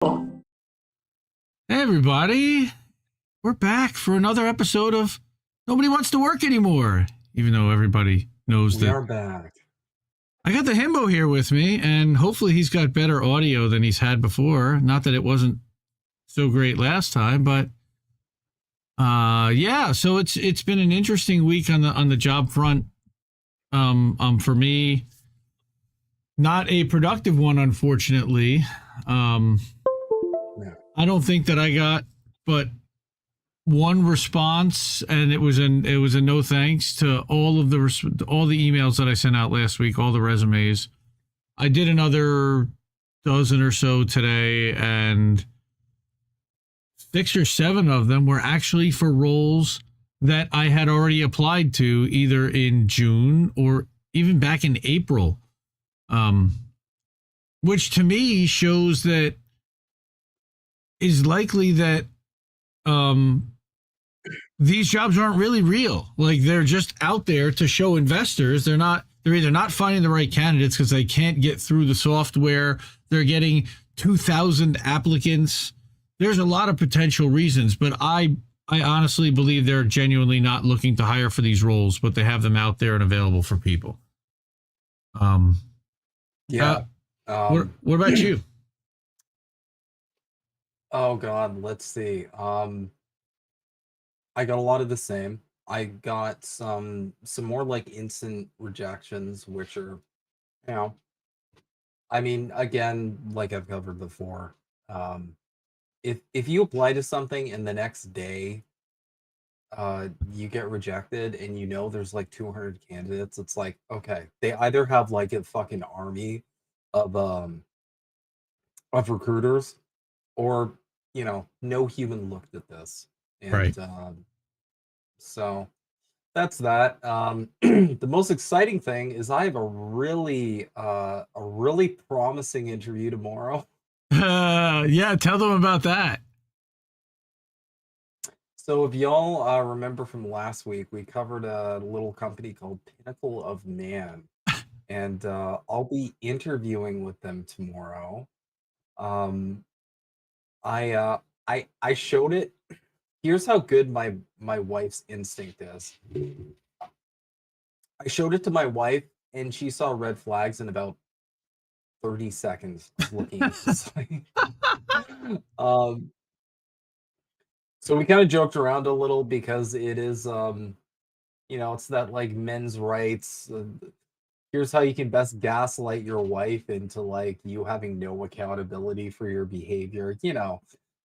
Hey everybody, we're back for another episode of Nobody Wants to Work Anymore, even though everybody knows We that. are back. I got the himbo here with me, and hopefully he's got better audio than he's had before. Not that it wasn't so great last time, but yeah, so it's been an interesting week on the job front. For me, not a productive one, unfortunately. Yeah. I don't think that I got but one response, and it was a no thanks to all the emails that I sent out last week, all the resumes. I did another dozen or so today, and 6 or 7 of them were actually for roles that I had already applied to either in June or even back in April, which to me shows that is likely that these jobs aren't really real. Like, they're just out there to show investors. They're either not finding the right candidates because they can't get through the software. They're getting 2,000 applicants. There's a lot of potential reasons, but I honestly believe they're genuinely not looking to hire for these roles, but they have them out there and available for people. Yeah. What about you? Oh God, let's see. I got a lot of the same. I got some more like instant rejections, which are, you know, I mean, again, like I've covered before, if you apply to something and the next day you get rejected and you know there's like 200 candidates, it's like, okay, they either have like a fucking army of recruiters, or no human looked at this. And Right. So that's that. The most exciting thing is I have a really promising interview tomorrow. Yeah, tell them about that. So if y'all remember from last week, we covered a little company called Pinnacle of Man, and I'll be interviewing with them tomorrow. Um, I showed it. Here's how good my wife's instinct is. I showed it to my wife, and she saw red flags in about 30 seconds of looking at the site. So we kind of joked around a little because it is, it's that like men's rights. Here's how you can best gaslight your wife into like you having no accountability for your behavior.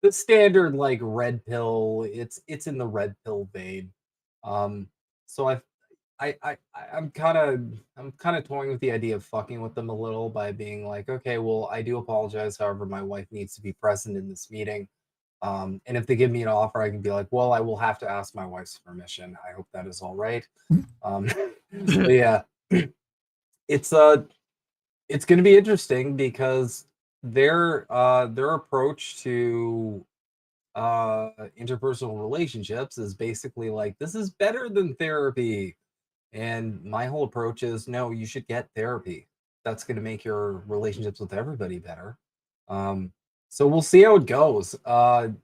The standard like red pill. It's in the red pill vein. So I'm kind of toying with the idea of fucking with them a little by being like, okay, well, I do apologize. However, my wife needs to be present in this meeting. And if they give me an offer, I can be like, well, I will have to ask my wife's permission. I hope that is all right. But yeah, it's going to be interesting because their approach to interpersonal relationships is basically like, this is better than therapy. And my whole approach is, no, you should get therapy. That's going to make your relationships with everybody better. So we'll see how it goes. I'm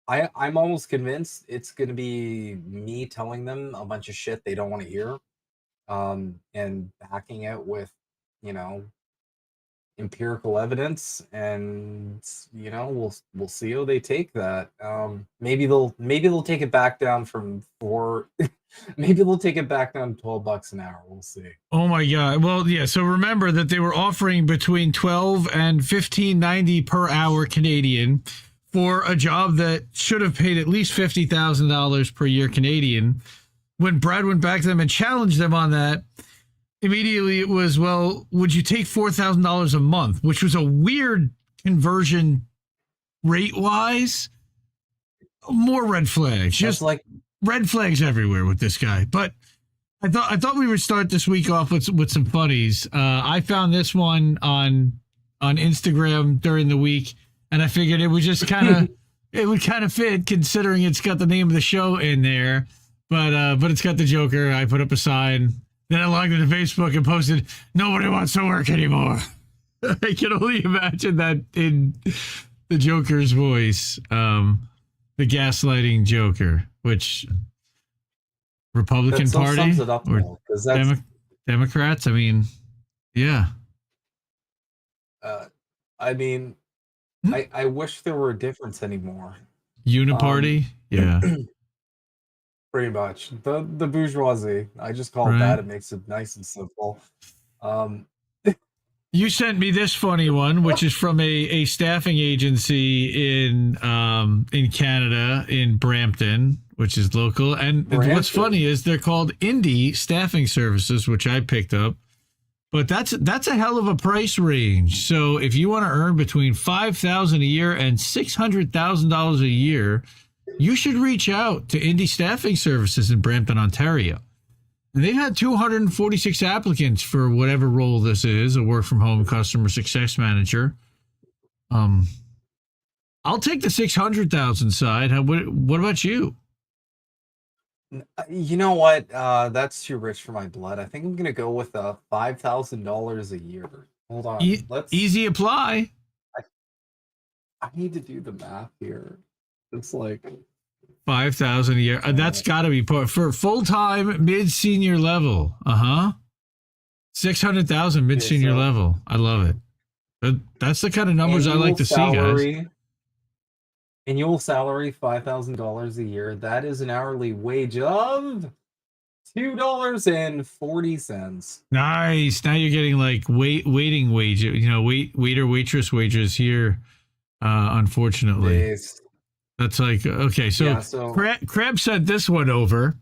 almost convinced it's going to be me telling them a bunch of shit they don't want to hear, and backing it with, empirical evidence, and we'll see how they take that. Maybe they'll take it back down from 4. Maybe they'll take it back down to $12 an hour. We'll see. Oh my God. Well, yeah. So remember that they were offering between $12 and $15.90 per hour Canadian for a job that should have paid at least $50,000 per year Canadian. When Brad went back to them and challenged them on that, immediately it was, well, would you take $4,000 a month, which was a weird conversion rate wise. More red flags. Just like red flags everywhere with this guy. But I thought we would start this week off with some funnies. I found this one on Instagram during the week, and I figured it would just kind of fit, considering it's got the name of the show in there. But it's got the Joker. I put up a sign. Then I logged into Facebook and posted, "Nobody wants to work anymore." I can only imagine that in the Joker's voice, the gaslighting Joker, which Republican That so Party sums it up or though, because that's Democrats? I mean, yeah. I mean, I wish there were a difference anymore. Uniparty? Yeah. Pretty much. The bourgeoisie. I just call it Right. that. It makes it nice and simple. You sent me this funny one, which is from a staffing agency in Canada, in Brampton, which is local. And what's funny is they're called Indie Staffing Services, which I picked up. But that's a hell of a price range. So if you want to earn between $5,000 a year and $600,000 a year, you should reach out to Indie Staffing Services in Brampton, Ontario. And they've had 246 applicants for whatever role this is, a work from home customer success manager. I'll take the 600,000 side. What about you? You know what? That's too rich for my blood. I think I'm gonna go with $5,000 a year. Hold on. Easy apply. I need to do the math here. It's like 5,000 a year. That's got to be put for full time mid senior level. 600,000 mid senior level. I love it. That's the kind of numbers I like to see, guys. Annual salary $5,000 a year. That is an hourly wage of $2.40. Nice. Now you're getting like waiting wage. Waiter waitress wages here. Unfortunately, Nice. That's like okay. So Crab sent this one over.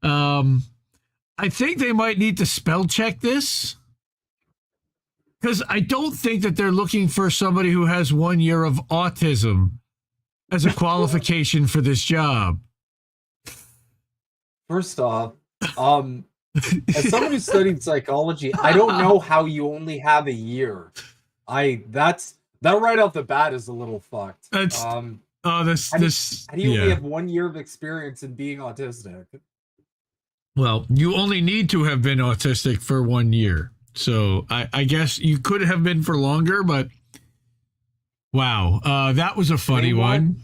I think they might need to spell check this because I don't think that they're looking for somebody who has 1 year of autism as a qualification for this job. First off, as someone who studied psychology, I don't know how you only have a year. That right off the bat is a little fucked. How do you only have 1 year of experience in being autistic? Well, you only need to have been autistic for 1 year. So I guess you could have been for longer, but wow, that was a funny one.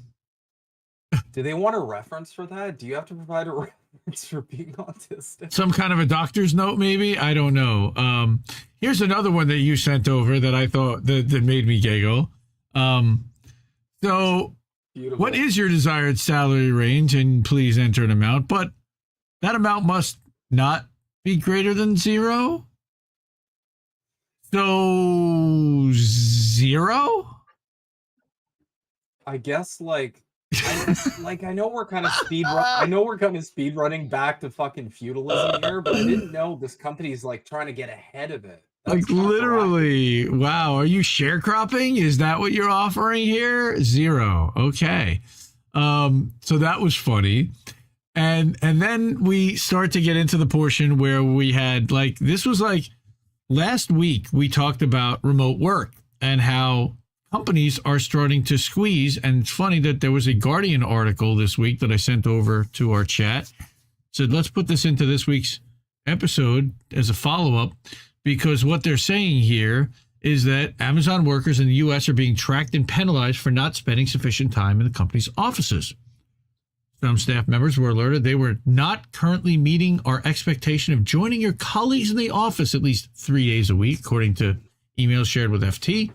Do they want a reference for that? Do you have to provide a reference for being autistic? Some kind of a doctor's note, maybe? I don't know. Here's another one that you sent over that I thought that made me giggle. So beautiful. What is your desired salary range? And please enter an amount, but that amount must not be greater than 0. So 0? I guess I know we're kind of speed running back to fucking feudalism here, but I didn't know this company's like trying to get ahead of it. That's literally, wow. Are you sharecropping? Is that what you're offering here? 0. Okay. So that was funny. And then we start to get into the portion where we had this was last week we talked about remote work and how companies are starting to squeeze. And it's funny that there was a Guardian article this week that I sent over to our chat. Said, let's put this into this week's episode as a follow-up, because what they're saying here is that Amazon workers in the U.S. are being tracked and penalized for not spending sufficient time in the company's offices. Some staff members were alerted they were not currently meeting our expectation of joining your colleagues in the office at least 3 days a week, according to emails shared with FT.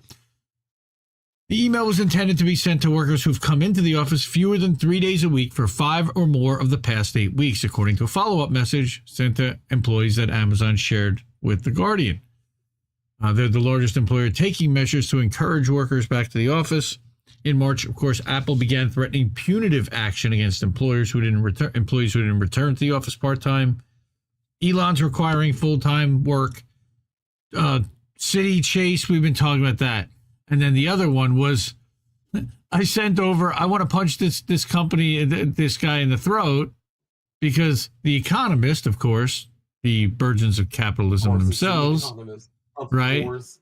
The email was intended to be sent to workers who've come into the office fewer than 3 days a week for 5 or more of the past 8 weeks, according to a follow-up message sent to employees that Amazon shared with The Guardian. They're the largest employer taking measures to encourage workers back to the office. In March, of course, Apple began threatening punitive action against employees who didn't return to the office part-time. Elon's requiring full-time work. City Chase, we've been talking about that. And then the other one was, I sent over, I want to punch this company, this guy in the throat, because The Economist, of course, the burgeons of capitalism themselves, right? Course.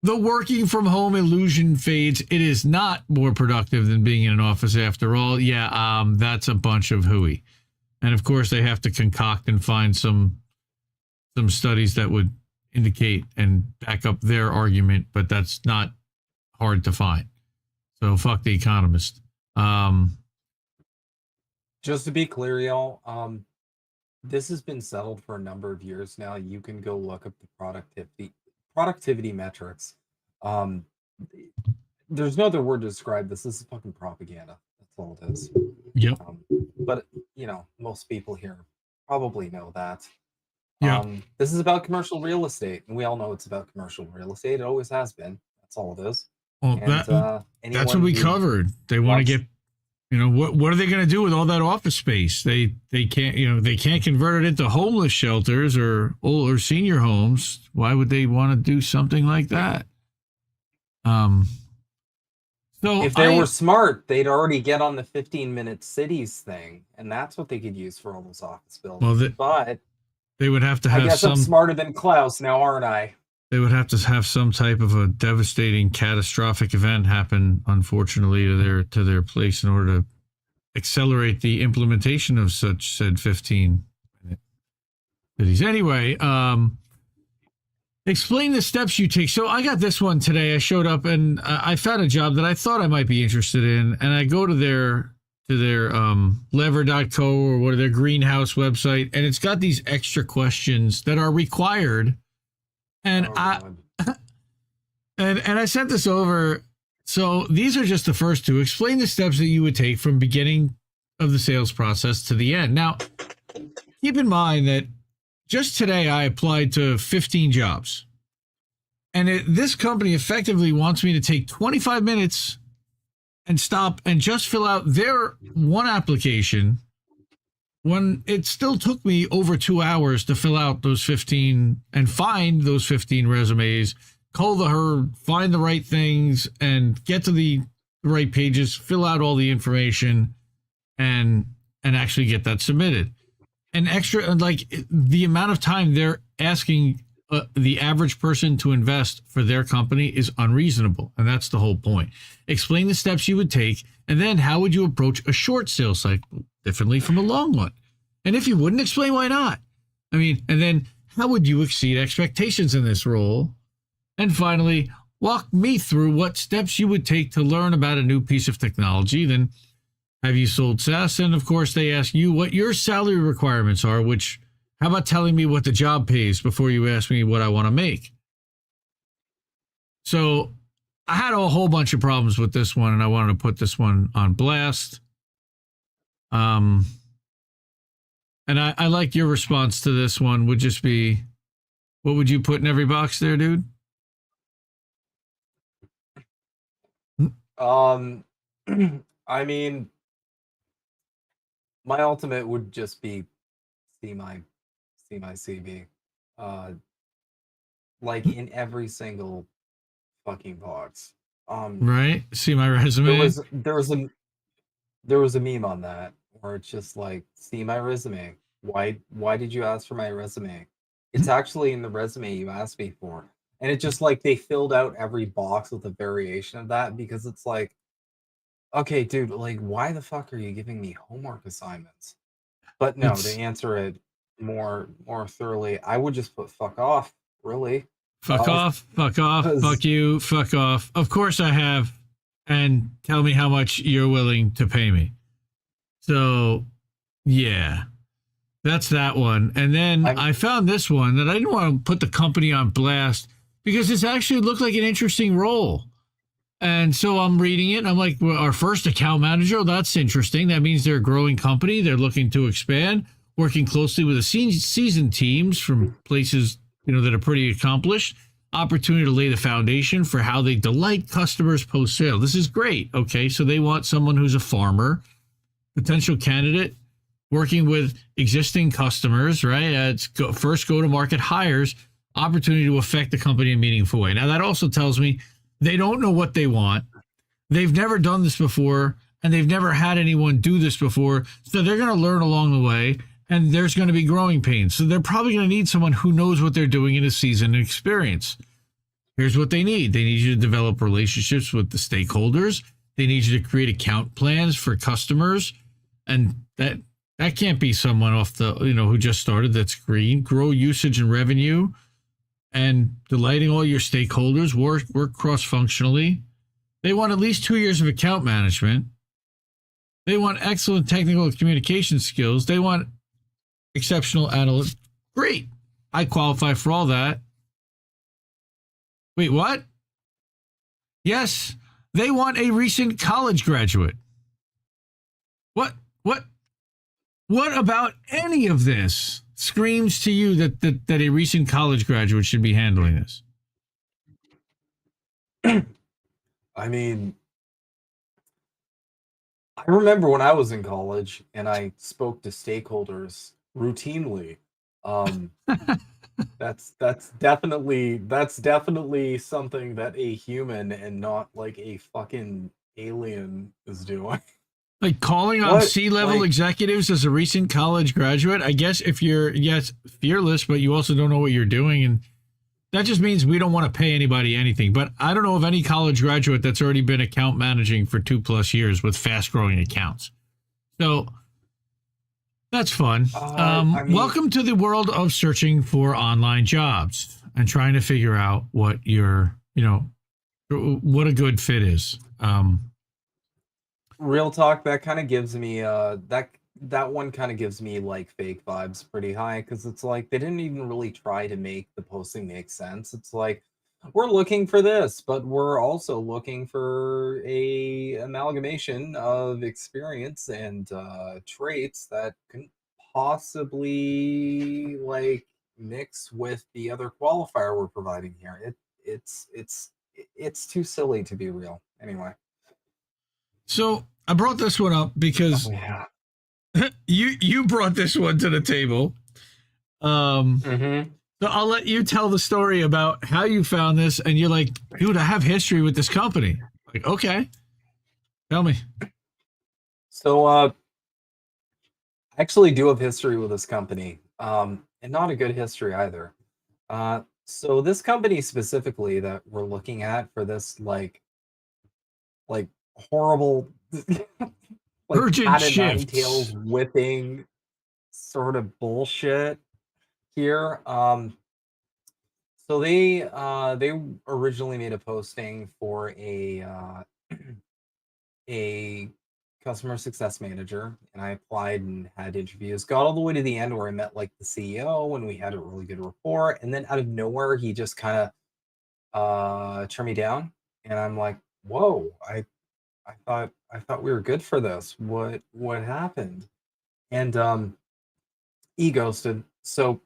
The working from home illusion fades. It is not more productive than being in an office after all. Yeah, that's a bunch of hooey. And of course, they have to concoct and find some studies that would indicate and back up their argument, but that's not hard to find. So fuck the Economist. Just to be clear, y'all, this has been settled for a number of years now. You can go look up the productivity metrics. Um, there's no other word to describe this. This is fucking propaganda. That's all it is. Yep. But most people here probably know that. Yeah. This is about commercial real estate, and we all know it's about commercial real estate. It always has been. That's all it is. Well, And, that's what we covered. They want to get, what are they going to do with all that office space? They can't, they can't convert it into homeless shelters or senior homes. Why would they want to do something like that? So if they were smart, they'd already get on the 15-minute cities thing, and that's what they could use for all those office buildings. Well, but they would have to have I guess I'm smarter than Klaus now, aren't I? They would have to have some type of a devastating, catastrophic event happen, unfortunately, to their place in order to accelerate the implementation of such said 15-minute cities. Anyway, explain the steps you take. So I got this one today. I showed up and I found a job that I thought I might be interested in, and I go to their lever.co or their greenhouse website, and it's got these extra questions that are required. And and I sent this over. So these are just the first two. Explain the steps that you would take from beginning of the sales process to the end. Now, keep in mind that just today I applied to 15 jobs. And this company effectively wants me to take 25 minutes and stop and just fill out their one application, when it still took me over 2 hours to fill out those 15 and find those 15 resumes, call the herd, find the right things, and get to the right pages, fill out all the information, and actually get that submitted. And extra, like the amount of time they're asking the average person to invest for their company is unreasonable. And that's the whole point. Explain the steps you would take, and then how would you approach a short sales cycle differently from a long one? And if you wouldn't, explain why not. I mean, and then how would you exceed expectations in this role? And finally, walk me through what steps you would take to learn about a new piece of technology. Then have you sold SaaS? And of course, they ask you what your salary requirements are, which, how about telling me what the job pays before you ask me what I want to make? So I had a whole bunch of problems with this one, and I wanted to put this one on blast. And I like your response to this one would just be, what would you put in every box there, dude? I mean, my ultimate would just be see my CV. Like in every single fucking box. Right? See my resume. There was a meme on that where it's just like, see my resume. Why did you ask for my resume? It's actually in the resume you asked me for. And it just like they filled out every box with a variation of that, because it's like, okay, dude, like why the fuck are you giving me homework assignments? But no, to answer it more thoroughly, I would just put fuck off, really. Fuck off, fuck you, fuck off. Of course I have, and tell me how much you're willing to pay me. So, yeah, that's that one. And then I found this one that I didn't want to put the company on blast because this actually looked like an interesting role. And so I'm reading it, and I'm like, well, our first account manager, that's interesting. That means they're a growing company. They're looking to expand, working closely with the seasoned teams from places, that are pretty accomplished. Opportunity to lay the foundation for how they delight customers post-sale. This is great. Okay, so they want someone who's a farmer, potential candidate, working with existing customers, right? First go-to-market hires, opportunity to affect the company in a meaningful way. Now, that also tells me they don't know what they want. They've never done this before, and they've never had anyone do this before. So they're going to learn along the way, and there's going to be growing pains. So they're probably going to need someone who knows what they're doing in a seasoned experience. Here's what they need. They need you to develop relationships with the stakeholders. They need you to create account plans for customers. And that can't be someone off the, who just started. That's green. Grow usage and revenue, and delighting all your stakeholders, work cross-functionally. They want at least 2 years of account management. They want excellent technical communication skills. They want exceptional analytics. Great. I qualify for all that. Wait, what? Yes, they want a recent college graduate. What? What? What about any of this screams to you that a recent college graduate should be handling this? I mean, I remember when I was in college and I spoke to stakeholders routinely. Um, that's definitely something that a human and not like a fucking alien is doing. Like calling on What? C-level Like, executives as a recent college graduate. I guess if you're, yes, fearless, but you also don't know what you're doing, and that just means we don't want to pay anybody anything. But I don't know of any college graduate that's already been account managing for 2+ years with fast growing accounts. So that's fun. I mean, Welcome to the world of searching for online jobs and trying to figure out what what a good fit is. real talk, that kind of gives me that one kind of gives me like fake vibes pretty high, because it's like they didn't even really try to make the posting make sense. It's like, we're looking for this, but we're also looking for a amalgamation of experience and traits that can possibly like mix with the other qualifier we're providing here. It's too silly to be real. Anyway. So I brought this one up because Oh yeah. you brought this one to the table. Um, Mm-hmm. so I'll let you tell the story about how you found this, and you're like, dude, I have history with this company. Like, okay, tell me. So I actually do have history with this company. And not a good history either. So this company specifically that we're looking at for this like horrible like Urgent cat of nine tails shifts. whipping sort of bullshit here. So they originally made a posting for a customer success manager, and I applied and had interviews. Got all the way to the end where I met like the CEO and we had a really good rapport, and then out of nowhere he just kind of turned me down, and I'm like, whoa, I thought we were good for this. What happened? And he ghosted. So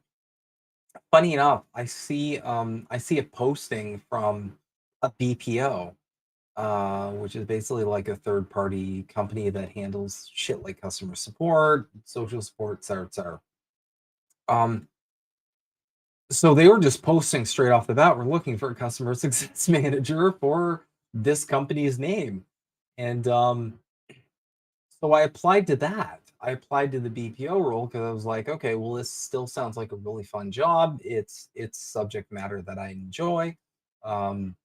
funny enough, I see a posting from a BPO, which is basically like a third party company that handles shit like customer support, social support, et cetera, et cetera. Um, so they were just posting straight off the bat, we're looking for a customer success manager for this company's name. And so I applied to that. I applied to the BPO role because I was like, okay, well, this still sounds like a really fun job. It's subject matter that I enjoy. Um,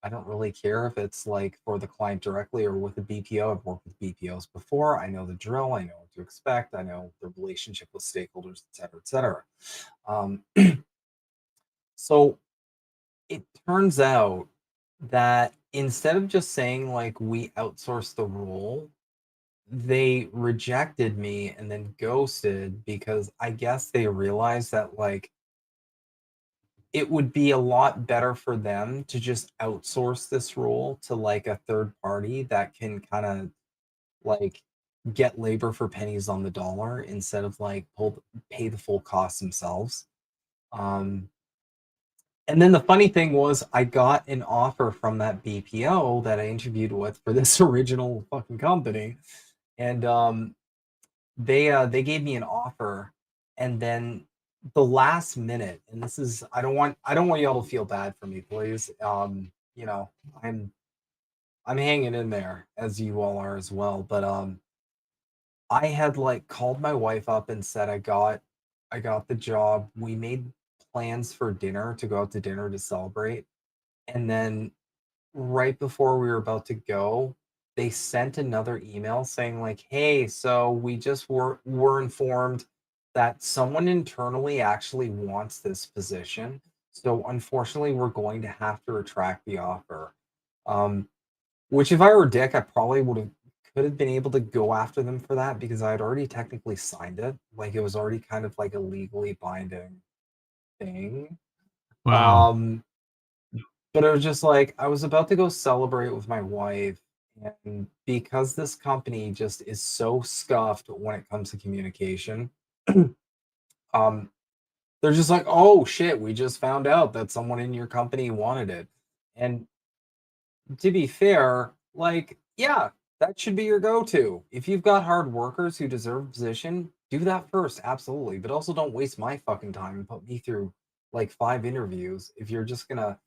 I don't really care if it's like for the client directly or with the BPO. I've worked with BPOs before. I know the drill. I know what to expect. I know the relationship with stakeholders, et cetera, et cetera. Um, so it turns out that instead of just saying like we outsource the role, they rejected me and then ghosted because I guess they realized that like it would be a lot better for them to just outsource this role to like a third party that can kind of like get labor for pennies on the dollar instead of like pay the full cost themselves. Um, and then the funny thing was, I got an offer from that BPO that I interviewed with for this original fucking company, and they gave me an offer, and then the last minute, and this is, I don't want y'all to feel bad for me, please. You know, I'm hanging in there as you all are as well, but I had like called my wife up and said I got the job. We made plans for dinner to go out to dinner to celebrate, and then right before we were about to go, they sent another email saying like, "Hey, so we just were informed that someone internally actually wants this position. So unfortunately, we're going to have to retract the offer." Um, Which, if I were Dick, I probably could have been able to go after them for that because I had already technically signed it. Like it was already kind of like a legally binding thing. Wow. Um, but it was just like I was about to go celebrate with my wife, and because this company just is so scuffed when it comes to communication, um, they're just like, "Oh shit, we just found out that someone in your company wanted it." And to be fair, like, yeah, that should be your go-to. If you've got hard workers who deserve a position, do that first, absolutely. But also don't waste my fucking time and put me through like 5 interviews if you're just gonna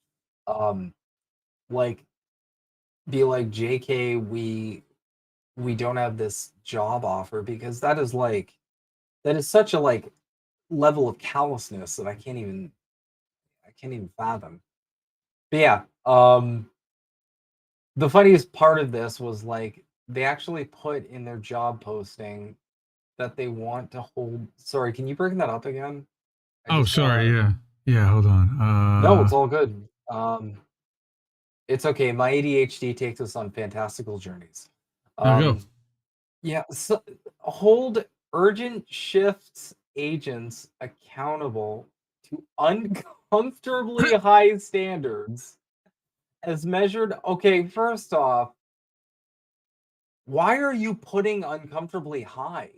um like be like, JK, we don't have this job offer, because that is such a like level of callousness that I can't even fathom. But yeah, the funniest part of this was like they actually put in their job posting that they want to hold. Sorry, can you bring that up again? I Oh, just sorry. wanna. Yeah. Yeah. Hold on. No, it's all good. It's okay. My ADHD takes us on fantastical journeys. Now go. Um, yeah, so hold urgent shifts agents accountable to uncomfortably high standards as measured. Okay, first off, why are you putting uncomfortably high?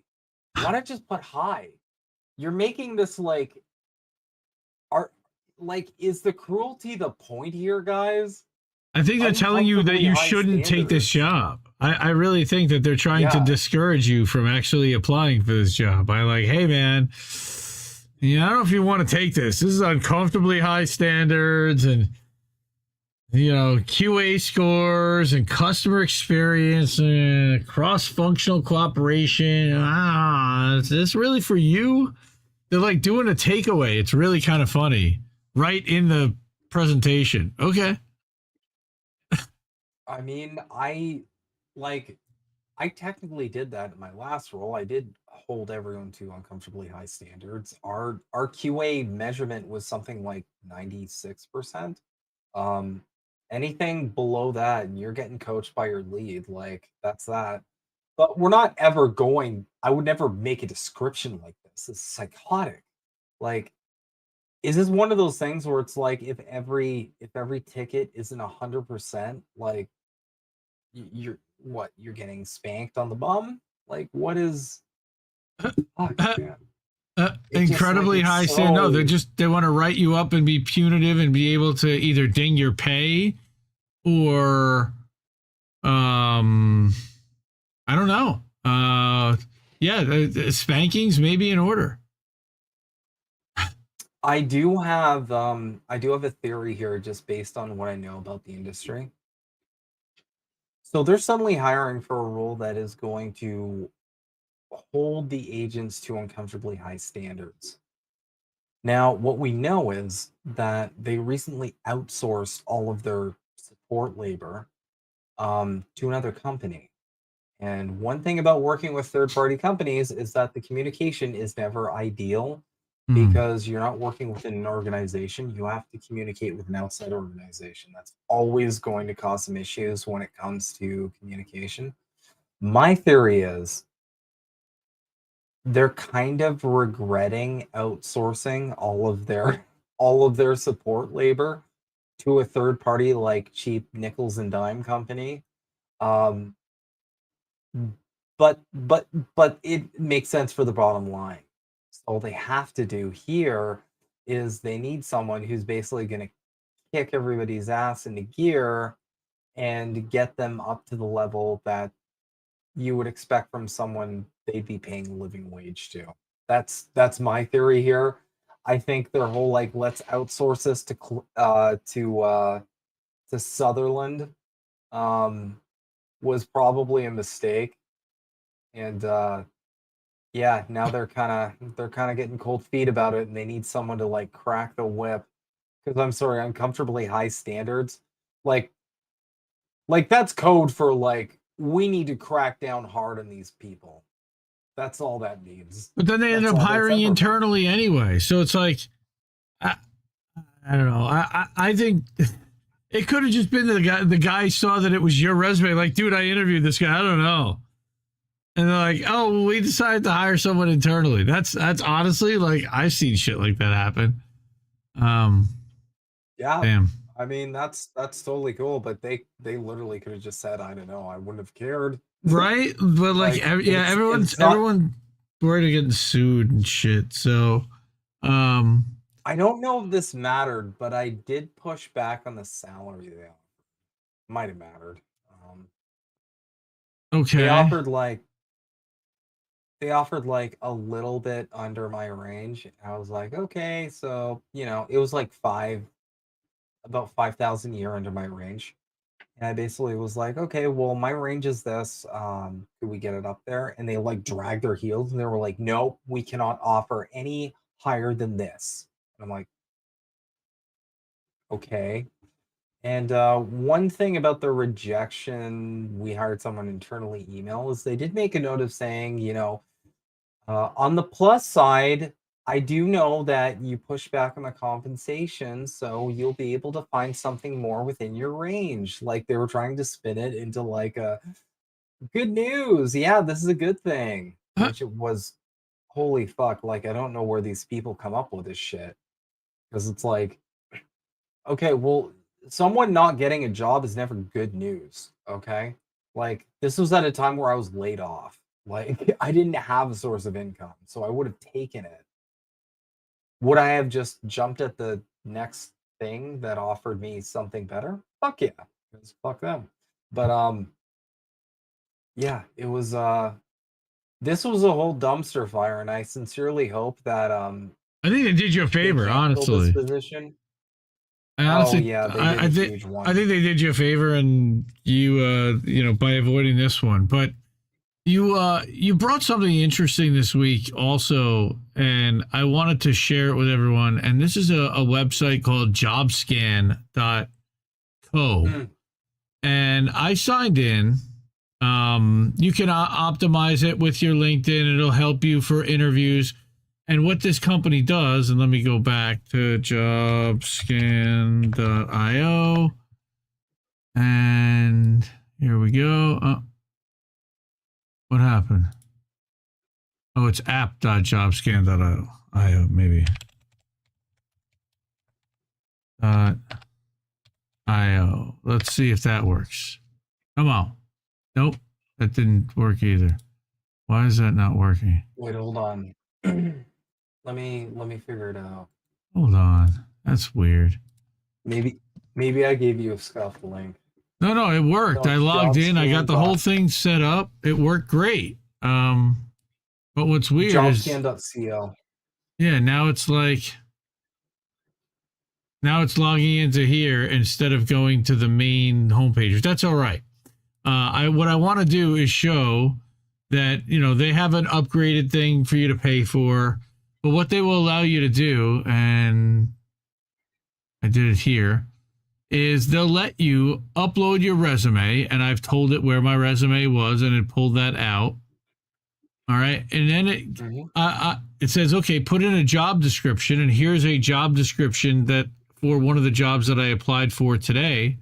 Why not just put high? You're making this like are like is the cruelty the point here, guys? I think they're telling you that Uncomfortably you high shouldn't take this standards. job. I really think that they're trying to Yeah. discourage you from actually applying for this job by like, hey man, I don't know if you want to take this. This is uncomfortably high standards and QA scores and customer experience and cross-functional cooperation. Is this really for you? They're like doing a takeaway. It's really kind of funny right in the presentation. Okay. I mean, like I technically did that in my last role. I did hold everyone to uncomfortably high standards. Our QA measurement was something like 96%. Um, anything below that, and you're getting coached by your lead, like that's that. But we're not ever going. I would never make a description like this. It's psychotic. Like, is this one of those things where it's like if every ticket isn't 100%, like you're what you're getting spanked on the bum? Like, what is fuck, man? It just like Incredibly it's high standard. No, so. they want to write you up and be punitive and be able to either ding your pay or um I don't know. Yeah, spankings may be in order. I do have a theory here just based on what I know about the industry. So they're suddenly hiring for a role that is going to hold the agents to uncomfortably high standards. Now, what we know is that they recently outsourced all of their support labor to another company. And one thing about working with third party companies is that the communication is never ideal Hmm. because you're not working within an organization. You have to communicate with an outside organization. That's always going to cause some issues when it comes to communication. My theory is they're kind of regretting outsourcing all of their support labor to a third party like cheap nickels and dime company. Um, but it makes sense for the bottom line. So all they have to do here is they need someone who's basically going to kick everybody's ass into gear and get them up to the level that you would expect from someone they'd be paying a living wage to. That's my theory here. I think their whole like let's outsource this to Sutherland um was probably a mistake. And yeah, now they're kind of getting cold feet about it, and they need someone to like crack the whip. Because I'm sorry, uncomfortably high standards, like that's code for like we need to crack down hard on these people. That's all that means. But then they end That's up all that's hiring ever meant. internally anyway. So it's like I don't know. I think It could have just been the guy. The guy saw that it was your resume. Like, dude, I interviewed this guy. I don't know. And they're like, oh, well, we decided to hire someone internally. That's honestly like I've seen shit like that happen. Yeah, Damn. I mean that's totally cool, but they literally could have just said, I don't know, I wouldn't have cared. Right? But like, Like yeah, it's not. everyone worried of getting sued and shit. So, um, I don't know if this mattered, but I did push back on the salary they offered. Might have mattered. They okay. offered like a little bit under my range. I was like, okay, so it was like about 5,000 a year under my range. And I basically was like, okay, well, my range is this. Could we get it up there? And they like dragged their heels and they were like, nope, we cannot offer any higher than this. And I'm like, okay. And one thing about the rejection, we hired someone internally email, is they did make a note of saying, on the plus side, I do know that you push back on the compensation, so you'll be able to find something more within your range. Like they were trying to spin it into like a good news. Yeah, this is a good thing, Huh? which it was. Holy fuck! Like I don't know where these people come up with this shit because it's like, okay, well, someone not getting a job is never good news. Okay, like this was at a time where I was laid off. Like I didn't have a source of income, so I would have taken it. Would I have just jumped at the next thing that offered me something better? Fuck yeah. 'Cause fuck them. But yeah, it was this was a whole dumpster fire, and I sincerely hope that I think they did you a they favor, can't fill this honestly. position. I Oh honestly, yeah, they did a huge I one. think they did you a favor, and by avoiding this one. But you brought something interesting this week, also, and I wanted to share it with everyone. And this is a website called JobScan.co, Mm, and I signed in. You can optimize it with your LinkedIn. It'll help you for interviews. And what this company does, and let me go back to jobscan.io. And here we go. What happened? Oh, it's app.jobscan.io, maybe. .io. Let's see if that works. Come on. Nope, that didn't work either. Why is that not working? wait, hold on. Let me figure it out. Hold on. That's weird. Maybe maybe I gave you a scuffed link. No, it worked. No, I it's logged in. I got jobscan the whole dot thing set up. It worked great. But what's weird is, jobscan.co. yeah, now it's logging into here instead of going to the main homepage. That's all right. What I want to do is show that they have an upgraded thing for you to pay for, but what they will allow you to do, and I did it here, is they'll let you upload your resume, and I've told it where my resume was, and it pulled that out. All right, and then it says, okay, put in a job description, and here's a job description that for one of the jobs that I applied for today,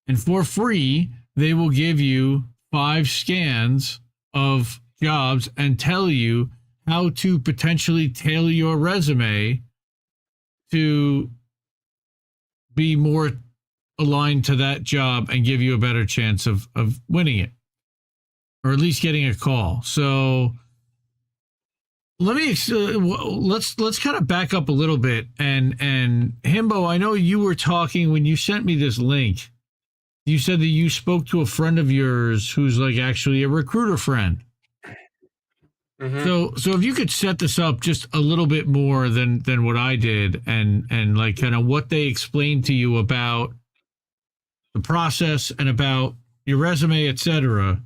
and for free they will give you 5 scans of jobs and tell you how to potentially tailor your resume to be more aligned to that job and give you a better chance of winning it, or at least getting a call. So let's kind of back up a little bit, and Himbo, I know you were talking when you sent me this link. You said that you spoke to a friend of yours who's like actually a recruiter friend. Mm-hmm. So if you could set this up just a little bit more than what I did, and like kind of what they explained to you about the process and about your resume, etc.,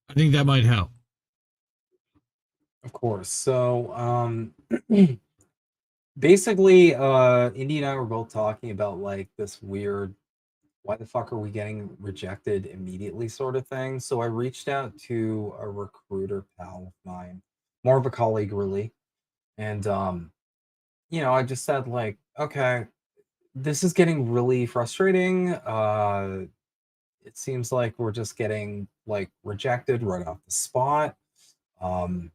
I think that might help. Of course. So basically Indy and I were both talking about like this weird why the fuck are we getting rejected immediately sort of thing. So I reached out to a recruiter pal of mine, more of a colleague really. And I just said like, okay, this is getting really frustrating. It seems like we're just getting like rejected right off the spot. Um,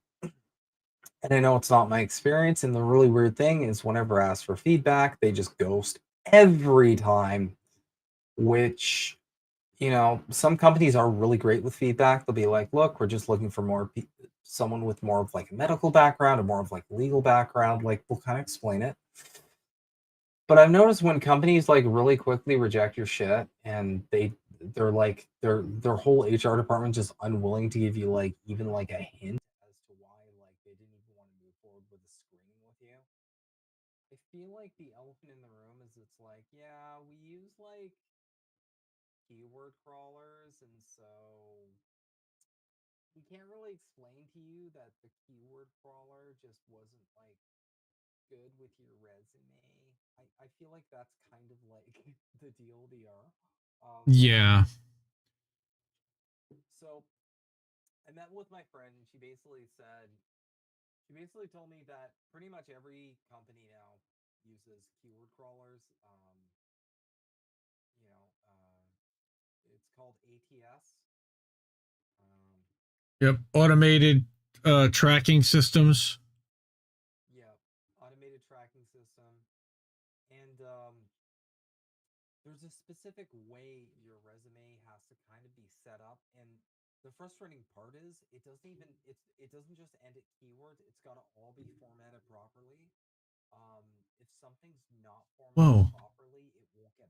and I know it's not my experience. And the really weird thing is, whenever I ask for feedback, they just ghost every time, which, some companies are really great with feedback. They'll be like, look, we're just looking for someone with more of like a medical background or more of like legal background. Like, we'll kind of explain it. But I've noticed when companies like really quickly reject your shit, and they're like their whole HR department just unwilling to give you like even like a hint as to why like they didn't even want to move forward with a screening with you. I feel like the elephant in the room is, it's like, yeah, we use like keyword crawlers, and so we can't really explain to you that the keyword crawler just wasn't like good with your resume. I feel like that's kind of like the deal they are. Yeah. So I met with my friend, and she basically told me that pretty much every company now uses keyword crawlers. You know, it's called ATS. Um, Yep. Automated tracking systems. yeah, automated tracking system, and there's a specific way your resume has to kind of be set up. And the frustrating part is, it doesn't just end at keywords. It's got to all be formatted properly. If something's not formatted Whoa. properly, it won't get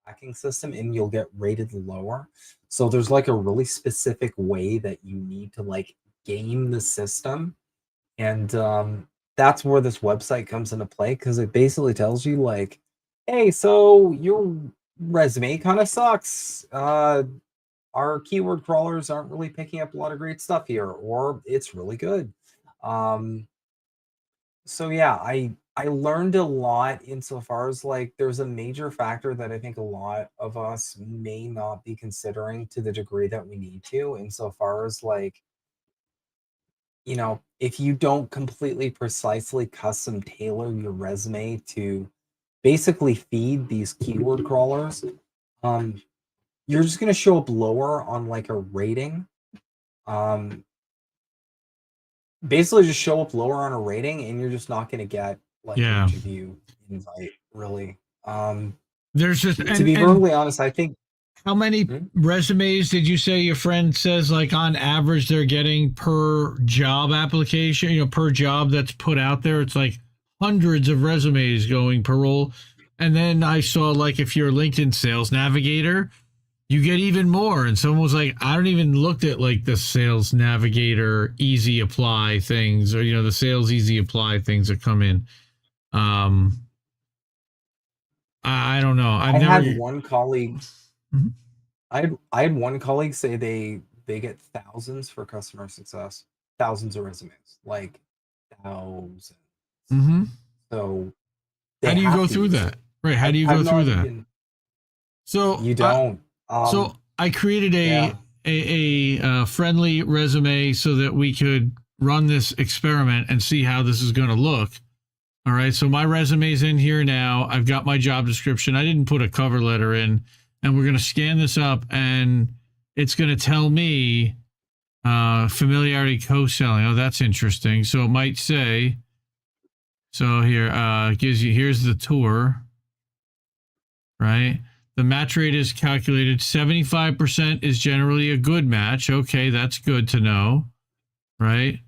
tracking system, and you'll get rated lower. So there's like a really specific way that you need to like game the system. And that's where this website comes into play, because it basically tells you like, hey, so your resume kind of sucks. Our keyword crawlers aren't really picking up a lot of great stuff here, or it's really good. Um, so yeah, I learned a lot, insofar as like there's a major factor that I think a lot of us may not be considering to the degree that we need to, insofar as like, if you don't completely precisely custom tailor your resume to basically feed these keyword crawlers, um, you're just going to show up lower on like a rating. Um, Basically just show up lower on a rating, and you're just not going to get like an Yeah. interview invite, really. There's just To be and brutally honest, I think. how many Hmm? resumes did you say your friend says like on average they're getting per job application, per job that's put out there? It's like hundreds of resumes going per role. And then I saw like if you're a LinkedIn sales navigator, you get even more. And someone was like, I don't even looked at like the sales navigator easy apply things, or the sales easy apply things that come in. Um I don't know. I've I never. had one colleague. Mhm. I had one colleague say they get thousands for customer success, thousands of resumes, like thousands. Mhm. So How they do you have go to through use that? it. Right. How do you I've go through not that? even. So You I don't. so I created Yeah. a friendly resume so that we could run this experiment and see how this is going to look. All right. So my resume's in here now. I've got my job description. I didn't put a cover letter in, and we're going to scan this up, and it's going to tell me familiarity co-selling. Oh, that's interesting. So it might say. So here, it gives you. Here's the tour. Right? The match rate is calculated 75% is generally a good match. Okay, that's good to know, right?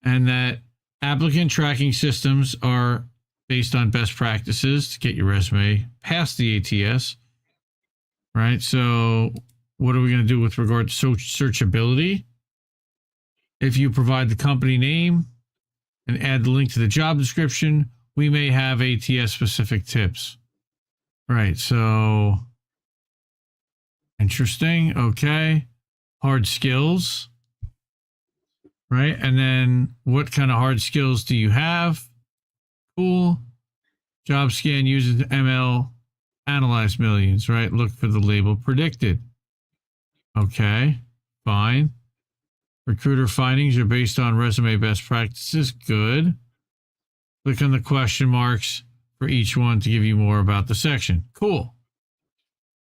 And that applicant tracking systems are based on best practices to get your resume past the ATS, right? So, what are we going to do with regard to searchability? If you provide the company name and add the link to the job description, we may have ATS specific tips. Right. So, interesting. Okay. Hard skills, right? And then what kind of hard skills do you have? Cool. Job scan uses ML, analyze millions, right? Look for the label predicted. Okay. Fine. Recruiter findings are based on resume best practices. Good. Click on the question marks for each one to give you more about the section. Cool.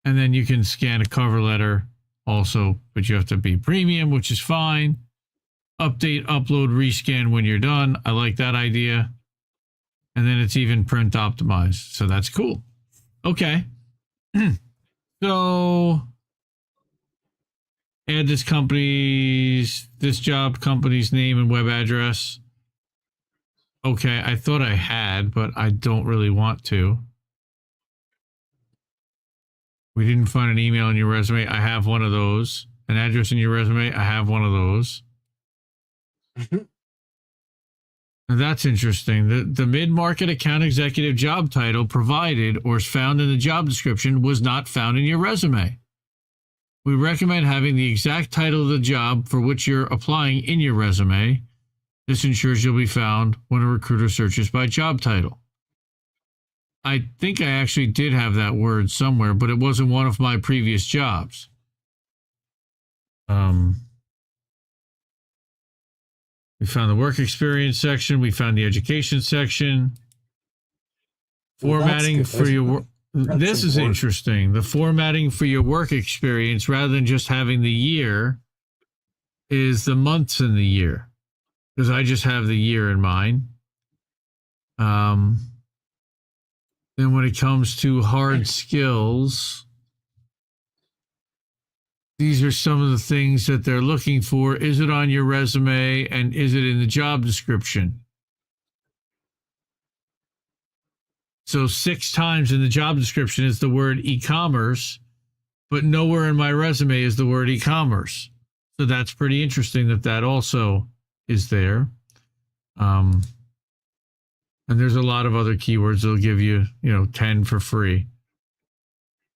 And then you can scan a cover letter also, but you have to be premium, which is fine. Update, upload, rescan when you're done. I like that idea. And then it's even print optimized. So that's cool. Okay. So add this job company's name and web address. Okay, I thought I had, but I don't really want to. We didn't find an email in your resume. I have one of those. An address in your resume. I have one of those. That's interesting. The mid-market account executive job title provided or is found in the job description was not found in your resume. We recommend having the exact title of the job for which you're applying in your resume. This ensures you'll be found when a recruiter searches by job title. I think I actually did have that word somewhere, but it wasn't one of my previous jobs. We found the work experience section. We found the education section. Formatting for your work. This is interesting. The formatting for your work experience, rather than just having the year, is the months in the year. Because I just have the year in mine. Then when it comes to hard skills, these are some of the things that they're looking for. Is it on your resume and is it in the job description? So 6 times in the job description is the word e-commerce, but nowhere in my resume is the word e-commerce. So that's pretty interesting that also is there. And there's a lot of other keywords that'll give you, 10 for free.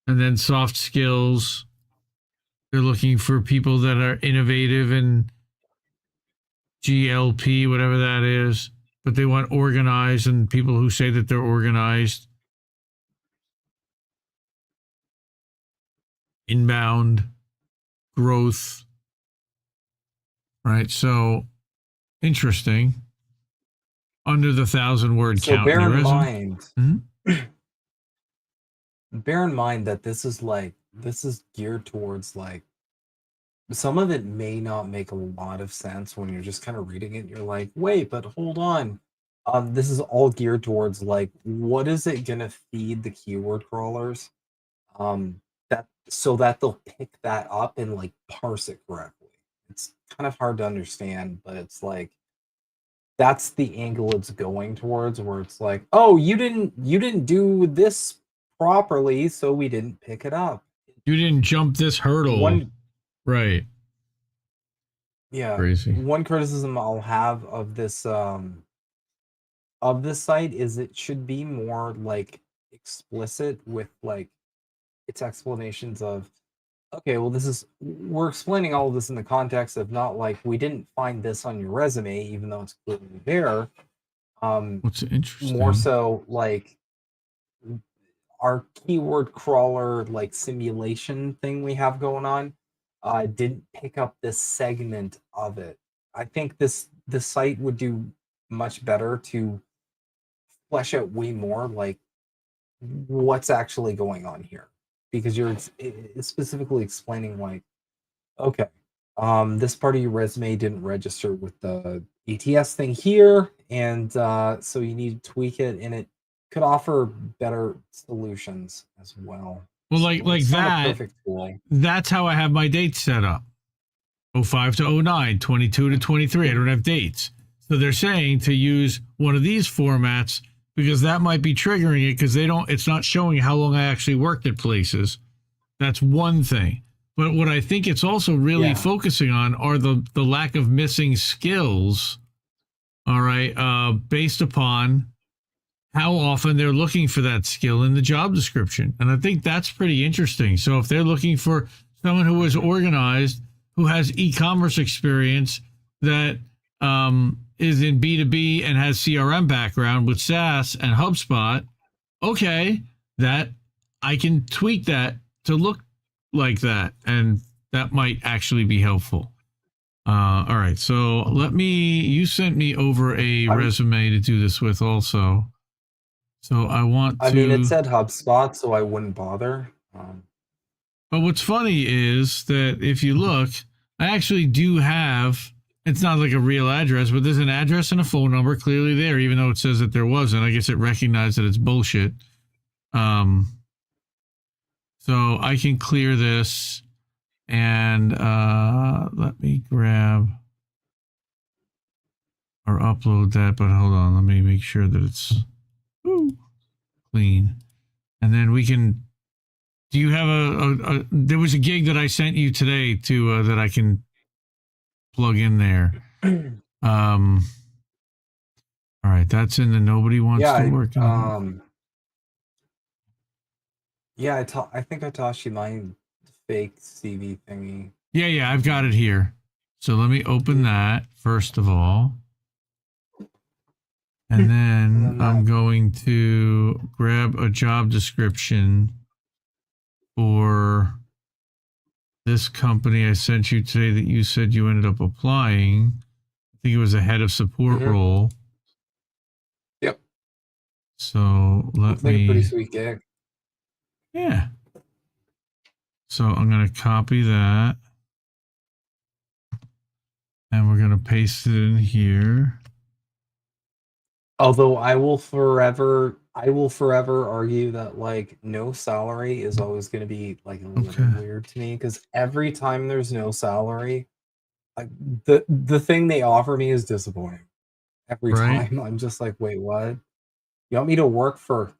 And then soft skills. They're looking for people that are innovative and GLP, whatever that is, but they want organized and people who say that they're organized. Inbound growth. Right. So interesting. Under the 1,000-word count. Bear in mind. Mm-hmm. Bear in mind that this is geared towards some of it may not make a lot of sense when you're just kind of reading it. You're like, wait, but hold on. This is all geared towards what is it gonna feed the keyword crawlers? So that they'll pick that up and parse it correctly. It's kind of hard to understand, but it's that's the angle it's going towards, where it's oh, you didn't do this properly, so we didn't pick it up. You didn't jump this hurdle. Right. Yeah. Crazy. One criticism I'll have of this site is it should be more explicit with its explanations of, okay, well, we're explaining all of this in the context of not we didn't find this on your resume, even though it's clearly there. What's interesting? More so our keyword crawler simulation thing we have going on didn't pick up this segment of it. I think this site would do much better to flesh out way more what's actually going on here, because you're specifically explaining okay, this part of your resume didn't register with the ATS thing here, and so you need to tweak it, and it could offer better solutions as well. Well, like that. Perfect tool. That's how I have my dates set up. 05 to 09, 22 to 23. I don't have dates. So they're saying to use one of these formats because that might be triggering it, because it's not showing how long I actually worked at places. That's one thing. But what I think it's also really focusing on are the lack of missing skills. All right. Based upon how often they're looking for that skill in the job description. And I think that's pretty interesting. So if they're looking for someone who is organized, who has e-commerce experience, that is in B2B and has CRM background with SaaS and HubSpot, okay, that I can tweak that to look like that. And that might actually be helpful. All right. So you sent me over a resume to do this with also. So I want I mean, it to. said HubSpot, so I wouldn't bother. But what's funny is that if you look, I actually do have. It's not like a real address, but there's an address and a phone number clearly there, even though it says that there wasn't. I guess it recognized that it's bullshit. Um, so I can clear this and let me grab or upload that. But hold on, let me make sure that it's clean, and then we can. Do you have a? There was a gig that I sent you today to that I can plug in there. Um, all right, that's in the nobody wants Yeah, to work anymore. yeah, I think I tossed you my fake CV thingy. Yeah, I've got it here. So let me open that first of all. And And then then I'm that. going to grab a job description for this company I sent you today that you said you ended up applying. I think it was a head of support role. Yep. So let Looks like a pretty me, sweet gig. yeah. So I'm going to copy that and we're going to paste it in here. Although I will forever argue that like no salary is always going to be like a little Okay. weird to me because every time there's no salary, like the thing they offer me is disappointing. Every Right. time I'm just like, wait, what? You want me to work for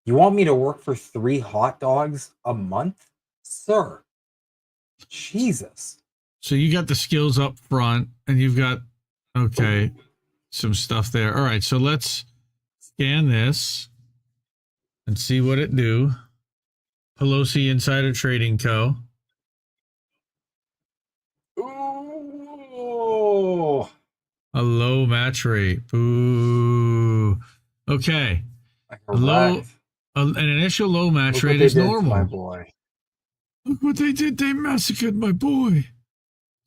you want me to work for 3 hot dogs a month? Sir. Jesus. So you got the skills up front and you've got, okay, some stuff there. All right. So let's scan this and see what it do. Pelosi Insider Trading Co. Ooh. A low match rate. Boo. Okay. Correct. An initial low match Look what rate they is did to my normal. boy. Look what they did. They massacred my boy.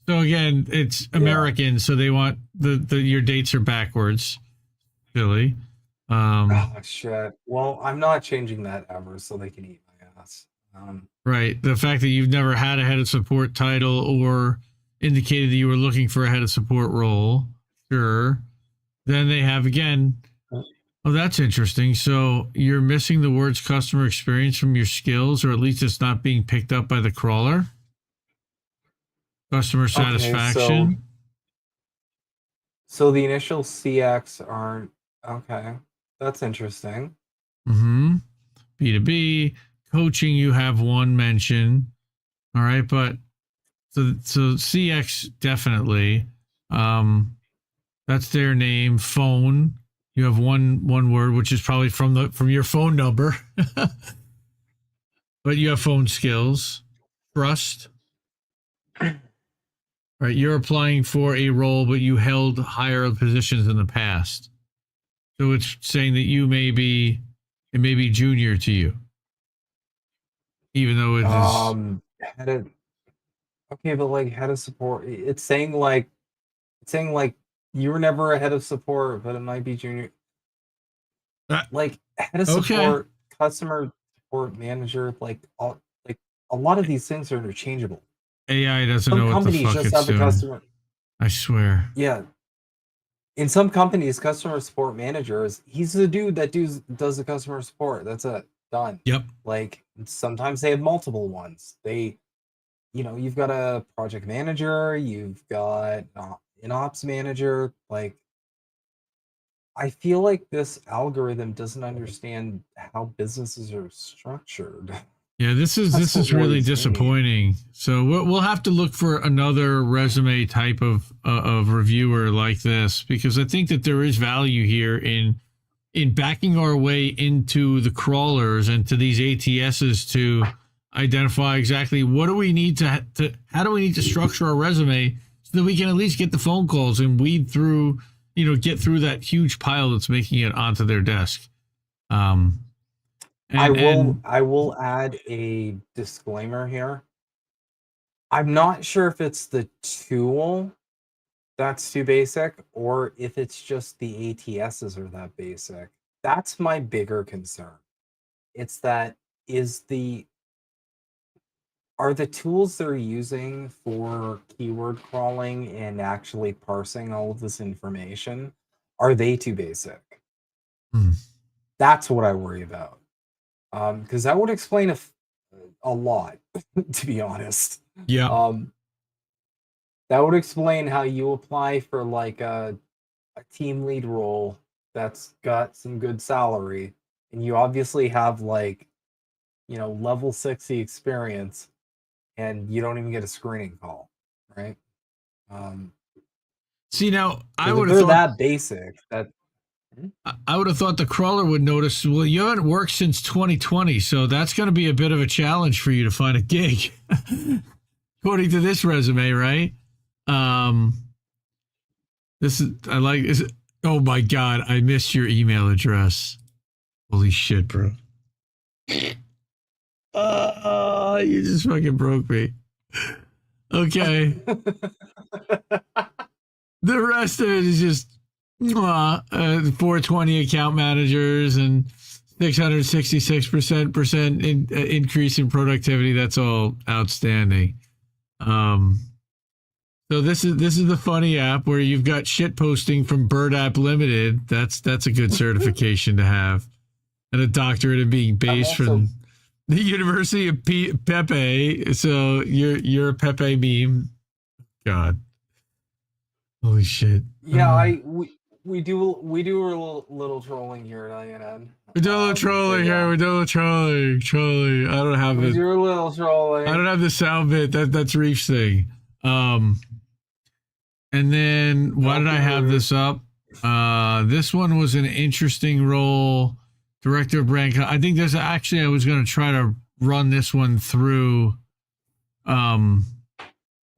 So again, it's Yeah. American, so they want the your dates are backwards. Silly. Oh shit. Well, I'm not changing that ever, so they can eat my ass. Right. The fact that you've never had a head of support title or indicated that you were looking for a head of support role. Sure. Then they have again. Oh, that's interesting. So you're missing the words customer experience from your skills, or at least it's not being picked up by the crawler. Customer Okay, satisfaction. so the initial CX aren't okay. That's interesting. Mm-hmm. B2B. Coaching, you have one mention. All right, but so CX definitely. That's their name. Phone. You have one word, which is probably from your phone number. But you have phone skills. Trust. Right. You're applying for a role, but you held higher positions in the past. So it's saying that it may be junior to you, even though it is. Head of okay, but like head of support, it's saying like you were never a head of support, but it might be junior. Like head of Okay. support, customer support manager, like a lot of these things are interchangeable. AI doesn't Some know what the companies fuck just it's have the doing. customer. I swear. Yeah, in some companies, customer support managers, he's the dude that does the customer support. That's it. Done. Yep. Like sometimes they have multiple ones. You've got a project manager, you've got an ops manager. Like I feel like this algorithm doesn't understand how businesses are structured. Yeah, this That's what is really worries me. disappointing. So we'll have to look for another resume type of reviewer like this because I think that there is value here in backing our way into the crawlers and to these ATSs to identify exactly what do we need to how do we need to structure our resume so that we can at least get the phone calls and weed through, get through that huge pile that's making it onto their desk. Um, and I will add a disclaimer here. I'm not sure if it's the tool that's too basic or if it's just the ATSs are that basic. That's my bigger concern. It's that is the are the tools they're using for keyword crawling and actually parsing all of this information, are they too basic? Hmm. That's what I worry about. Because that would explain a lot, to be honest. Yeah. Um, that would explain how you apply for like a team lead role that's got some good salary, and you obviously have like, level 60 experience, and you don't even get a screening call, right? Um, See, now I because if would have they're thought that basic, that I would have thought the crawler would notice. Well, you haven't worked since 2020, so that's going to be a bit of a challenge for you to find a gig, according to this resume, right? Um, this is I like. Oh my god, I missed your email address. Holy shit, bro! You just fucking broke me. Okay, the rest of it is just 420 account managers and 666% increase in productivity. That's all outstanding. Um, so this is the funny app where you've got shit posting from Bird App Limited. That's a good certification to have, and a doctorate in being I'm based also from the University of Pepe. So you're a Pepe meme. God, holy shit. yeah, we do a little trolling here at INN. We're doing a little But trolling here. yeah, We're doing a little trolling. we do a little I don't trolling. have the sound bit. That's Reef's thing. Um, and then why Don't did I be have rude. this up? This one was an interesting role. Director of brand. I think there's actually I was going to try to run this one through um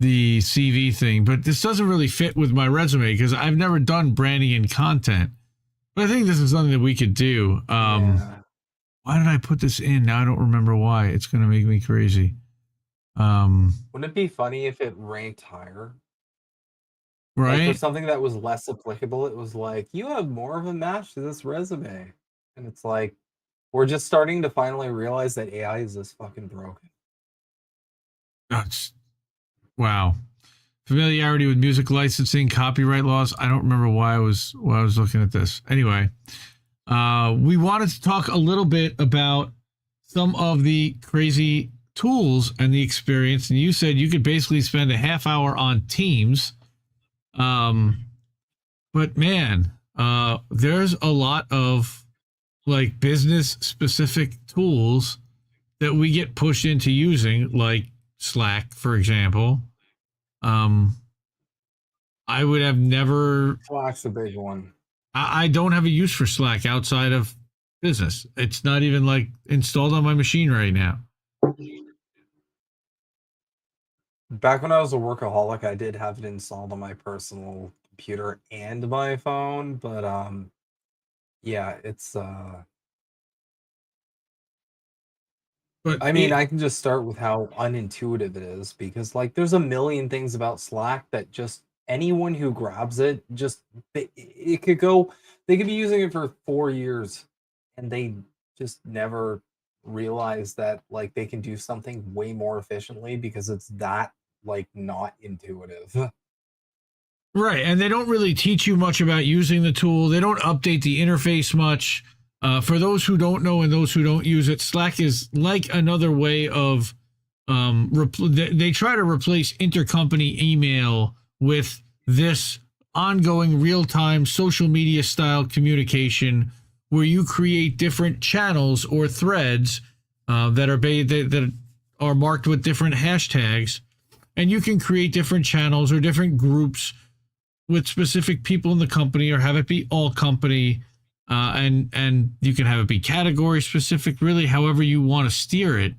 the CV thing, but this doesn't really fit with my resume because I've never done branding and content. But I think this is something that we could do. Yeah. Why did I put this in? Now I don't remember why. It's going to make me crazy. Um, Wouldn't it be funny if it ranked higher? Like for right? something that was less applicable, it was like, you have more of a match to this resume. And it's like, we're just starting to finally realize that AI is this fucking broken. That's wow. Familiarity with music licensing, copyright laws. I don't remember why I was looking at this. Anyway, we wanted to talk a little bit about some of the crazy tools and the experience. And you said you could basically spend a half hour on Teams. Um, but man, there's a lot of like business specific tools that we get pushed into using, like Slack, for example. Um, I would have never. Slack's a big one. I don't have a use for Slack outside of business. It's not even like installed on my machine right now. Back when I was a workaholic, I did have it installed on my personal computer and my phone, but yeah, it's But I mean, it I can just start with how unintuitive it is because like there's a million things about Slack that just anyone who grabs it just it could go they could be using it for 4 years and they just never realize that like they can do something way more efficiently because it's that like not intuitive. right, and they don't really teach you much about using the tool. They don't update the interface much. For those who don't know and those who don't use it, Slack is like another way of they try to replace intercompany email with this ongoing real-time social media style communication where you create different channels or threads that are marked with different hashtags, and you can create different channels or different groups with specific people in the company or have it be all company, and you can have it be category specific, really however you want to steer it.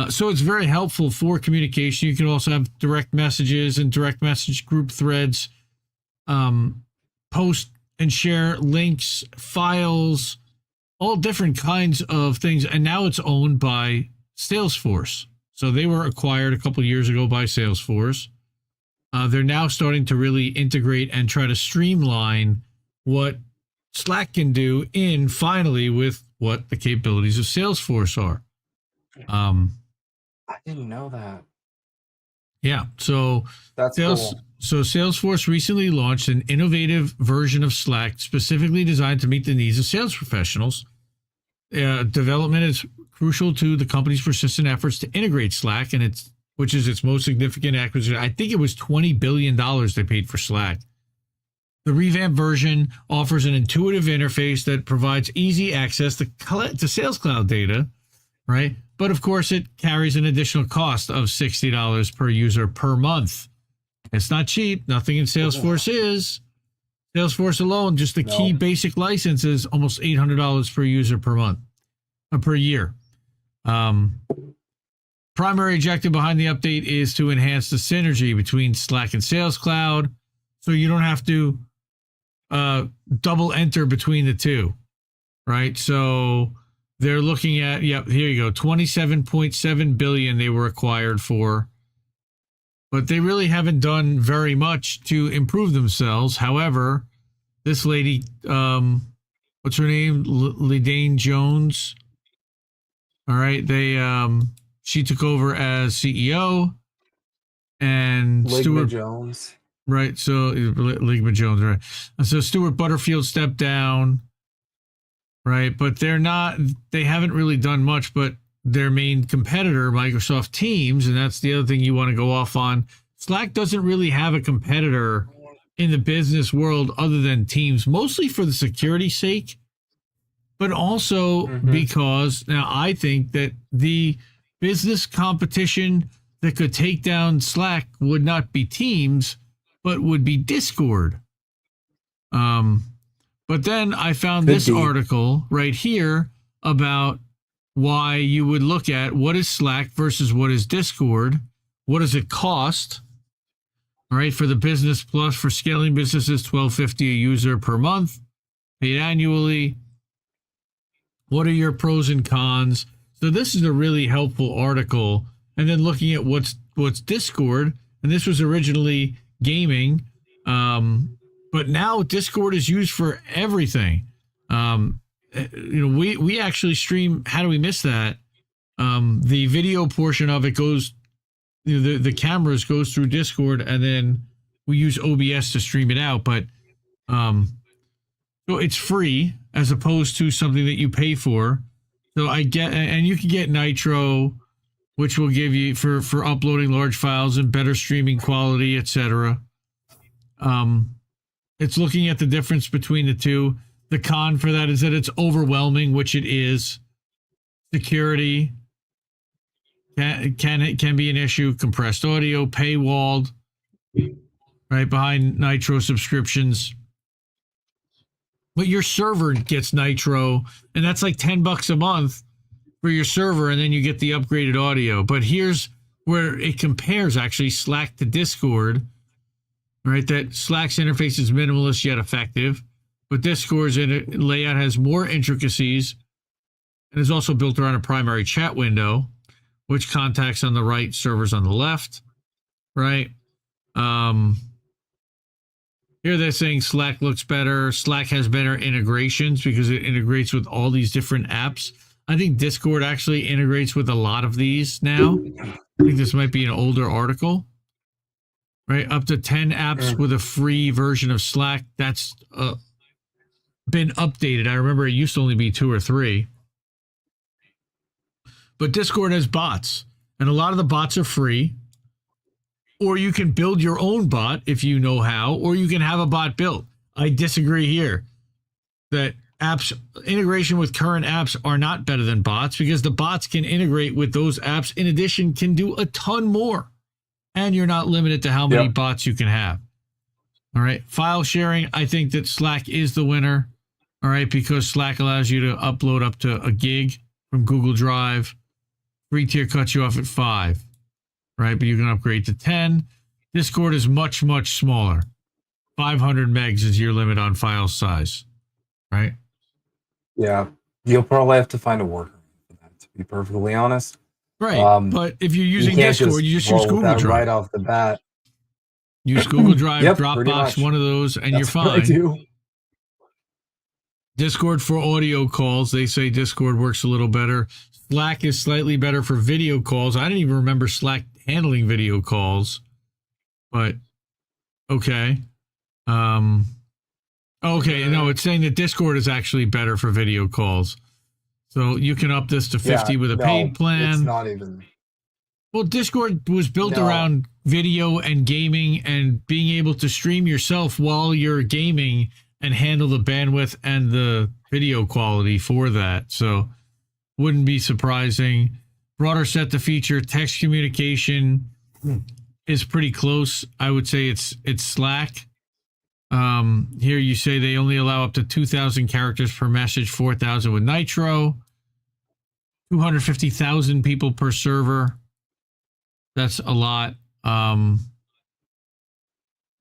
So it's very helpful for communication. You can also have direct messages and direct message group threads, post and share links, files, all different kinds of things. And now it's owned by Salesforce. So they were acquired a couple of years ago by Salesforce. They're now starting to really integrate and try to streamline what Slack can do in finally with what the capabilities of Salesforce are. I didn't know that. Yeah. So That's cool. Salesforce recently launched an innovative version of Slack specifically designed to meet the needs of sales professionals. Development is crucial to the company's persistent efforts to integrate Slack, which is its most significant acquisition. I think it was $20 billion they paid for Slack. The revamped version offers an intuitive interface that provides easy access to Sales Cloud data, right? But of course, it carries an additional cost of $60 per user per month. It's not cheap. Nothing in Salesforce is. Salesforce alone, just the key basic license is almost $800 per user per month, per year. Primary objective behind the update is to enhance the synergy between Slack and Sales Cloud, so you don't have to double enter between the two, right? So they're looking at, here you go, 27.7 billion they were acquired for, but they really haven't done very much to improve themselves. However, this lady, what's her name? Lidane Jones. All right. She took over as CEO, and Ligma Stuart Jones. Right. So Ligma Jones, right. So Stuart Butterfield stepped down. Right. But they haven't really done much, but their main competitor, Microsoft Teams, and that's the other thing you want to go off on. Slack doesn't really have a competitor in the business world other than Teams, mostly for the security sake, but also because now I think that the business competition that could take down Slack would not be Teams, but would be Discord. But then I found this article right here about why you would look at what is Slack versus what is Discord. What does it cost? All right, for the Business Plus, for scaling businesses, $12.50 a user per month, paid annually. What are your pros and cons? So this is a really helpful article. And then looking at what's Discord, and this was originally gaming, but now Discord is used for everything. We actually stream. How do we miss that? The video portion of it goes, the cameras goes through Discord, and then we use OBS to stream it out. But so it's free as opposed to something that you pay for. So and you can get Nitro, which will give you for uploading large files and better streaming quality, etc. It's looking at the difference between the two. The con for that is that it's overwhelming, which it is. Security can be an issue. Compressed audio, paywalled, right behind Nitro subscriptions. But your server gets Nitro, and that's like $10 a month for your server, and then you get the upgraded audio. But here's where it compares actually Slack to Discord, right? That Slack's interface is minimalist yet effective, but Discord's layout has more intricacies and is also built around a primary chat window, which contacts on the right, servers on the left, right? Here they're saying Slack looks better. Slack has better integrations because it integrates with all these different apps. I think Discord actually integrates with a lot of these now. I think this might be an older article, right? Up to 10 apps with a free version of Slack. That's been updated. I remember it used to only be 2 or 3. But Discord has bots, and a lot of the bots are free. Or you can build your own bot if you know how, or you can have a bot built. I disagree here that integration with current apps are not better than bots, because the bots can integrate with those apps. In addition, can do a ton more, and you're not limited to how many bots you can have. All right. File sharing. I think that Slack is the winner. All right. Because Slack allows you to upload up to a gig from Google Drive. Free tier cuts you off at 5. Right, but you can upgrade to 10. Discord is much, much smaller. 500 megs is your limit on file size, right? Yeah, you'll probably have to find a workaround for that, to be perfectly honest. Right, but if you're using Discord, you just use Google Drive. Right off the bat. Use Google Drive, Dropbox, one of those, and you're fine. Discord for audio calls. They say Discord works a little better. Slack is slightly better for video calls. I didn't even remember Slack handling video calls, but okay. Okay, no, it's saying that Discord is actually better for video calls. So you can up this to 50 with a paid plan. It's not even. Well, Discord was built around video and gaming and being able to stream yourself while you're gaming and handle the bandwidth and the video quality for that. So wouldn't be surprising. Broader set to feature text communication is pretty close. I would say it's Slack. Here you say they only allow up to 2,000 characters per message, 4,000 with Nitro, 250,000 people per server. That's a lot.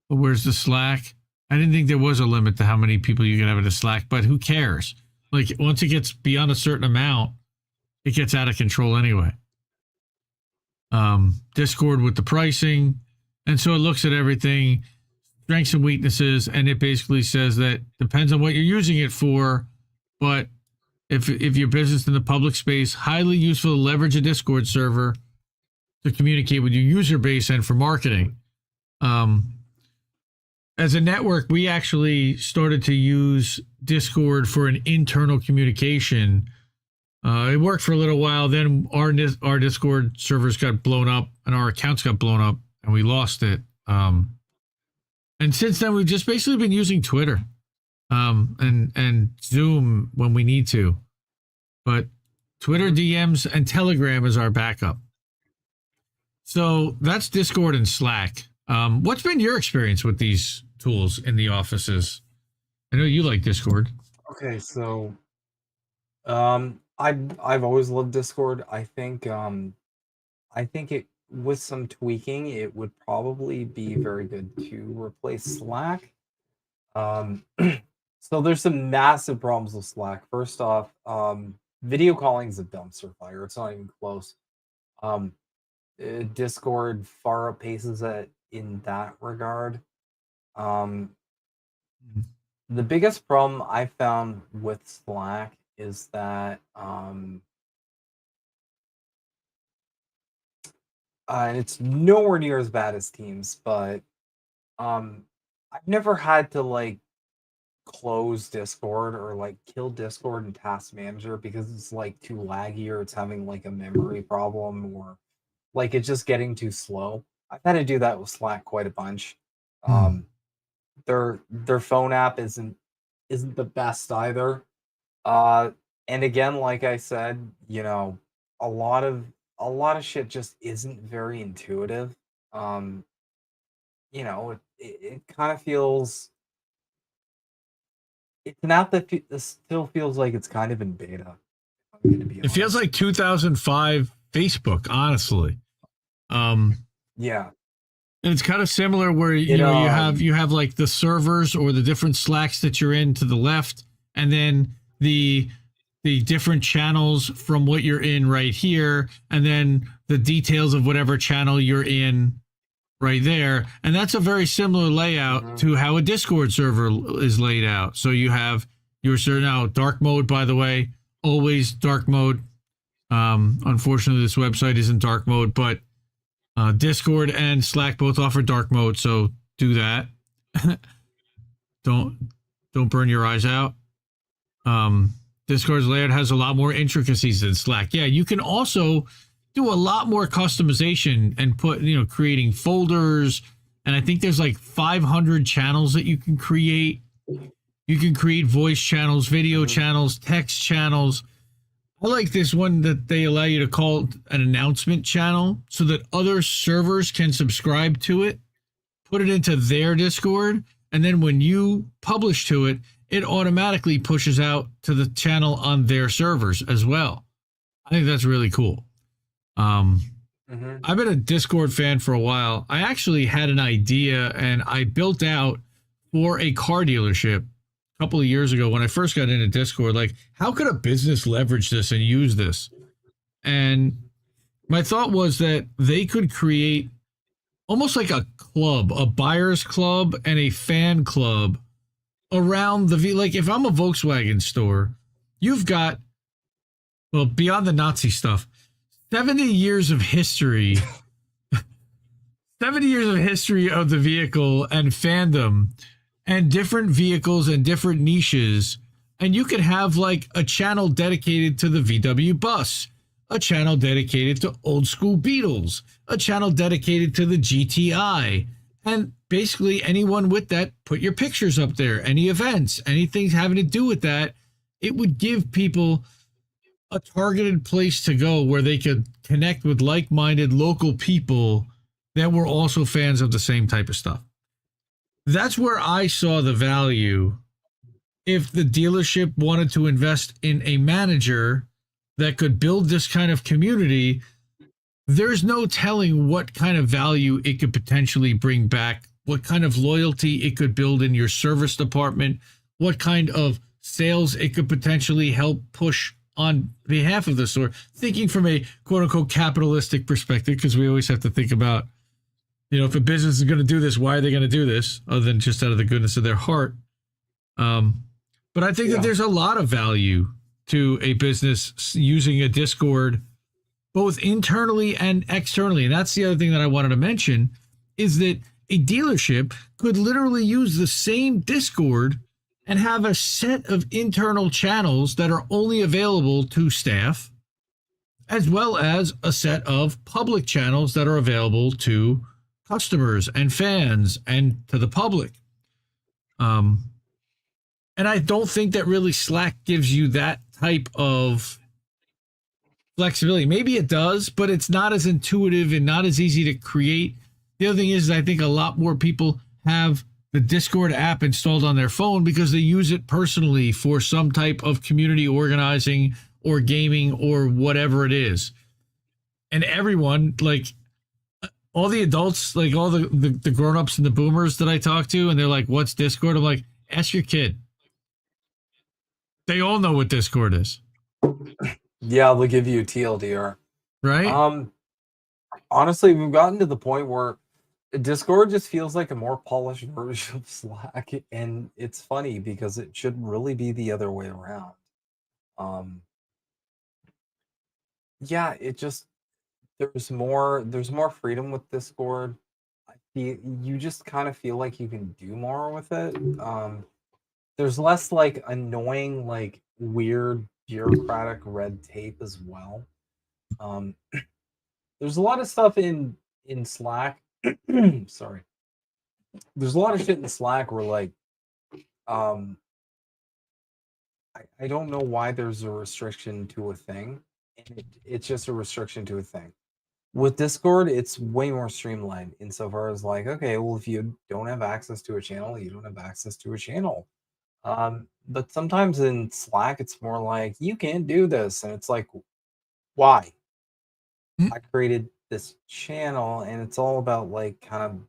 Where's the Slack? I didn't think there was a limit to how many people you can have in a Slack, but who cares? Like, once it gets beyond a certain amount, it gets out of control anyway. Discord with the pricing. And so it looks at everything, strengths and weaknesses, and it basically says that depends on what you're using it for, but if your business in the public space, highly useful to leverage a Discord server to communicate with your user base and for marketing. As a network, we actually started to use Discord for an internal communication. It worked for a little while. Then our Discord servers got blown up and our accounts got blown up and we lost it. And since then, we've just basically been using Twitter and Zoom when we need to. But Twitter DMs and Telegram is our backup. So that's Discord and Slack. What's been your experience with these tools in the offices? I know you like Discord. Okay, so I've always loved Discord. I think it, with some tweaking, it would probably be very good to replace Slack. So there's some massive problems with Slack. First off, video calling is a dumpster fire. It's not even close. Discord far outpaces it in that regard. The biggest problem I found with Slack is that and it's nowhere near as bad as Teams, but I've never had to like close Discord or like kill Discord in Task Manager because it's like too laggy or it's having like a memory problem or like it's just getting too slow. I've had to do that with Slack quite a bunch. Their phone app isn't the best either. And again, like I said, you know, a lot of shit just isn't very intuitive. You know, it kind of feels, it's an app that still feels like it's kind of in beta. I'm gonna be It feels like 2005 Facebook, honestly. Yeah. And it's kind of similar where you have like the servers or the different Slacks that you're in to the left, and then the different channels from what you're in right here, and then the details of whatever channel you're in right there. And that's a very similar layout to how a Discord server is laid out. So you have your now dark mode, by the way, always dark mode. Unfortunately, this website isn't dark mode, but Discord and Slack both offer dark mode, so do that. Don't burn your eyes out. Discord's layout has a lot more intricacies than Slack. Yeah, you can also do a lot more customization and put, creating folders. And I think there's like 500 channels that you can create. You can create voice channels, video channels, text channels. I like this one that they allow you to call an announcement channel so that other servers can subscribe to it, put it into their Discord, and then when you publish to it, it automatically pushes out to the channel on their servers as well. I think that's really cool. I've been a Discord fan for a while. I actually had an idea and I built out for a car dealership a couple of years ago when I first got into Discord, like, how could a business leverage this and use this? And my thought was that they could create almost like a club, a buyer's club and a fan club around like if I'm a Volkswagen store, you've got, well, beyond the Nazi stuff, 70 years of history, 70 years of history of the vehicle and fandom and different vehicles and different niches. And you could have like a channel dedicated to the VW bus, a channel dedicated to old school Beetles, a channel dedicated to the GTI. And basically anyone with that, put your pictures up there, any events, anything having to do with that. It would give people a targeted place to go where they could connect with like-minded local people that were also fans of the same type of stuff. That's where I saw the value. If the dealership wanted to invest in a manager that could build this kind of community, there's no telling what kind of value it could potentially bring back, what kind of loyalty it could build in your service department, what kind of sales it could potentially help push on behalf of the store. Thinking from a quote unquote capitalistic perspective, because we always have to think about, if a business is going to do this, why are they going to do this other than just out of the goodness of their heart? But I think that there's a lot of value to a business using a Discord, both internally and externally. And that's the other thing that I wanted to mention, is that a dealership could literally use the same Discord and have a set of internal channels that are only available to staff, as well as a set of public channels that are available to customers and fans and to the public. And I don't think that really Slack gives you that type of flexibility. Maybe it does, but it's not as intuitive and not as easy to create. The other thing is, I think a lot more people have the Discord app installed on their phone because they use it personally for some type of community organizing or gaming or whatever it is. And everyone, like all the adults, like all the grown-ups and the boomers that I talk to, and they're like, what's Discord? I'm like, ask your kid. They all know what Discord is. Yeah, they'll give you TLDR. Right? Honestly, we've gotten to the point where Discord just feels like a more polished version of Slack, and it's funny because it should really be the other way around. Yeah, it just there's more freedom with Discord. You just kind of feel like you can do more with it. There's less like annoying, like weird bureaucratic red tape as well. There's a lot of stuff in Slack. Sorry. There's a lot of shit in Slack where like I don't know why there's a restriction to a thing. And it's just a restriction to a thing. With Discord, it's way more streamlined insofar as like, okay, well, if you don't have access to a channel, you don't have access to a channel. But sometimes in Slack, it's more like, you can't do this. And it's like, why? I created this channel and it's all about like kind of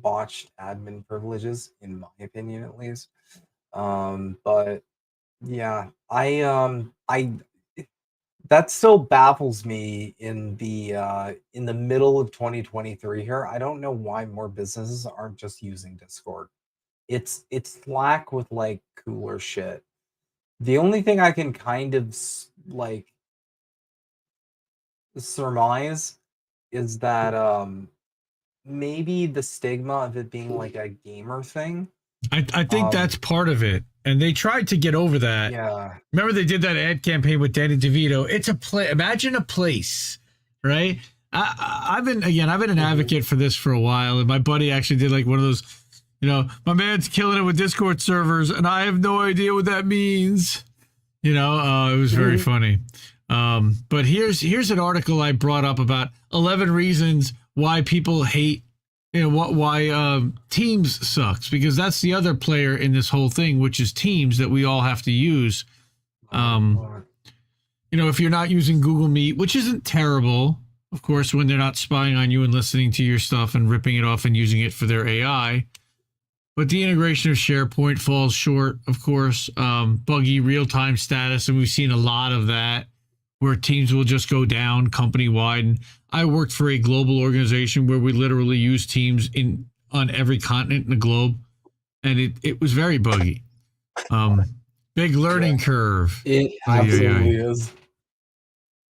botched admin privileges, in my opinion, at least. But yeah, I that still baffles me in the middle of 2023 here. I don't know why more businesses aren't just using Discord. It's Slack with like cooler shit. The only thing I can kind of like surmise is that maybe the stigma of it being like a gamer thing. I think that's part of it. And they tried to get over that. Yeah. Remember they did that ad campaign with Danny DeVito. It's a place. Imagine a place, right? I've been an advocate for this for a while. And my buddy actually did like one of those, my man's killing it with Discord servers and I have no idea what that means. It was very funny. But here's an article I brought up about 11 reasons why people hate, why Teams sucks, because that's the other player in this whole thing, which is Teams that we all have to use. If you're not using Google Meet, which isn't terrible, of course, when they're not spying on you and listening to your stuff and ripping it off and using it for their AI. But the integration of SharePoint falls short, of course. Buggy real-time status, and we've seen a lot of that, where Teams will just go down company-wide. And I worked for a global organization where we literally use Teams on every continent in the globe, and it was very buggy. Big learning curve. It Ay, ay, absolutely ay. is.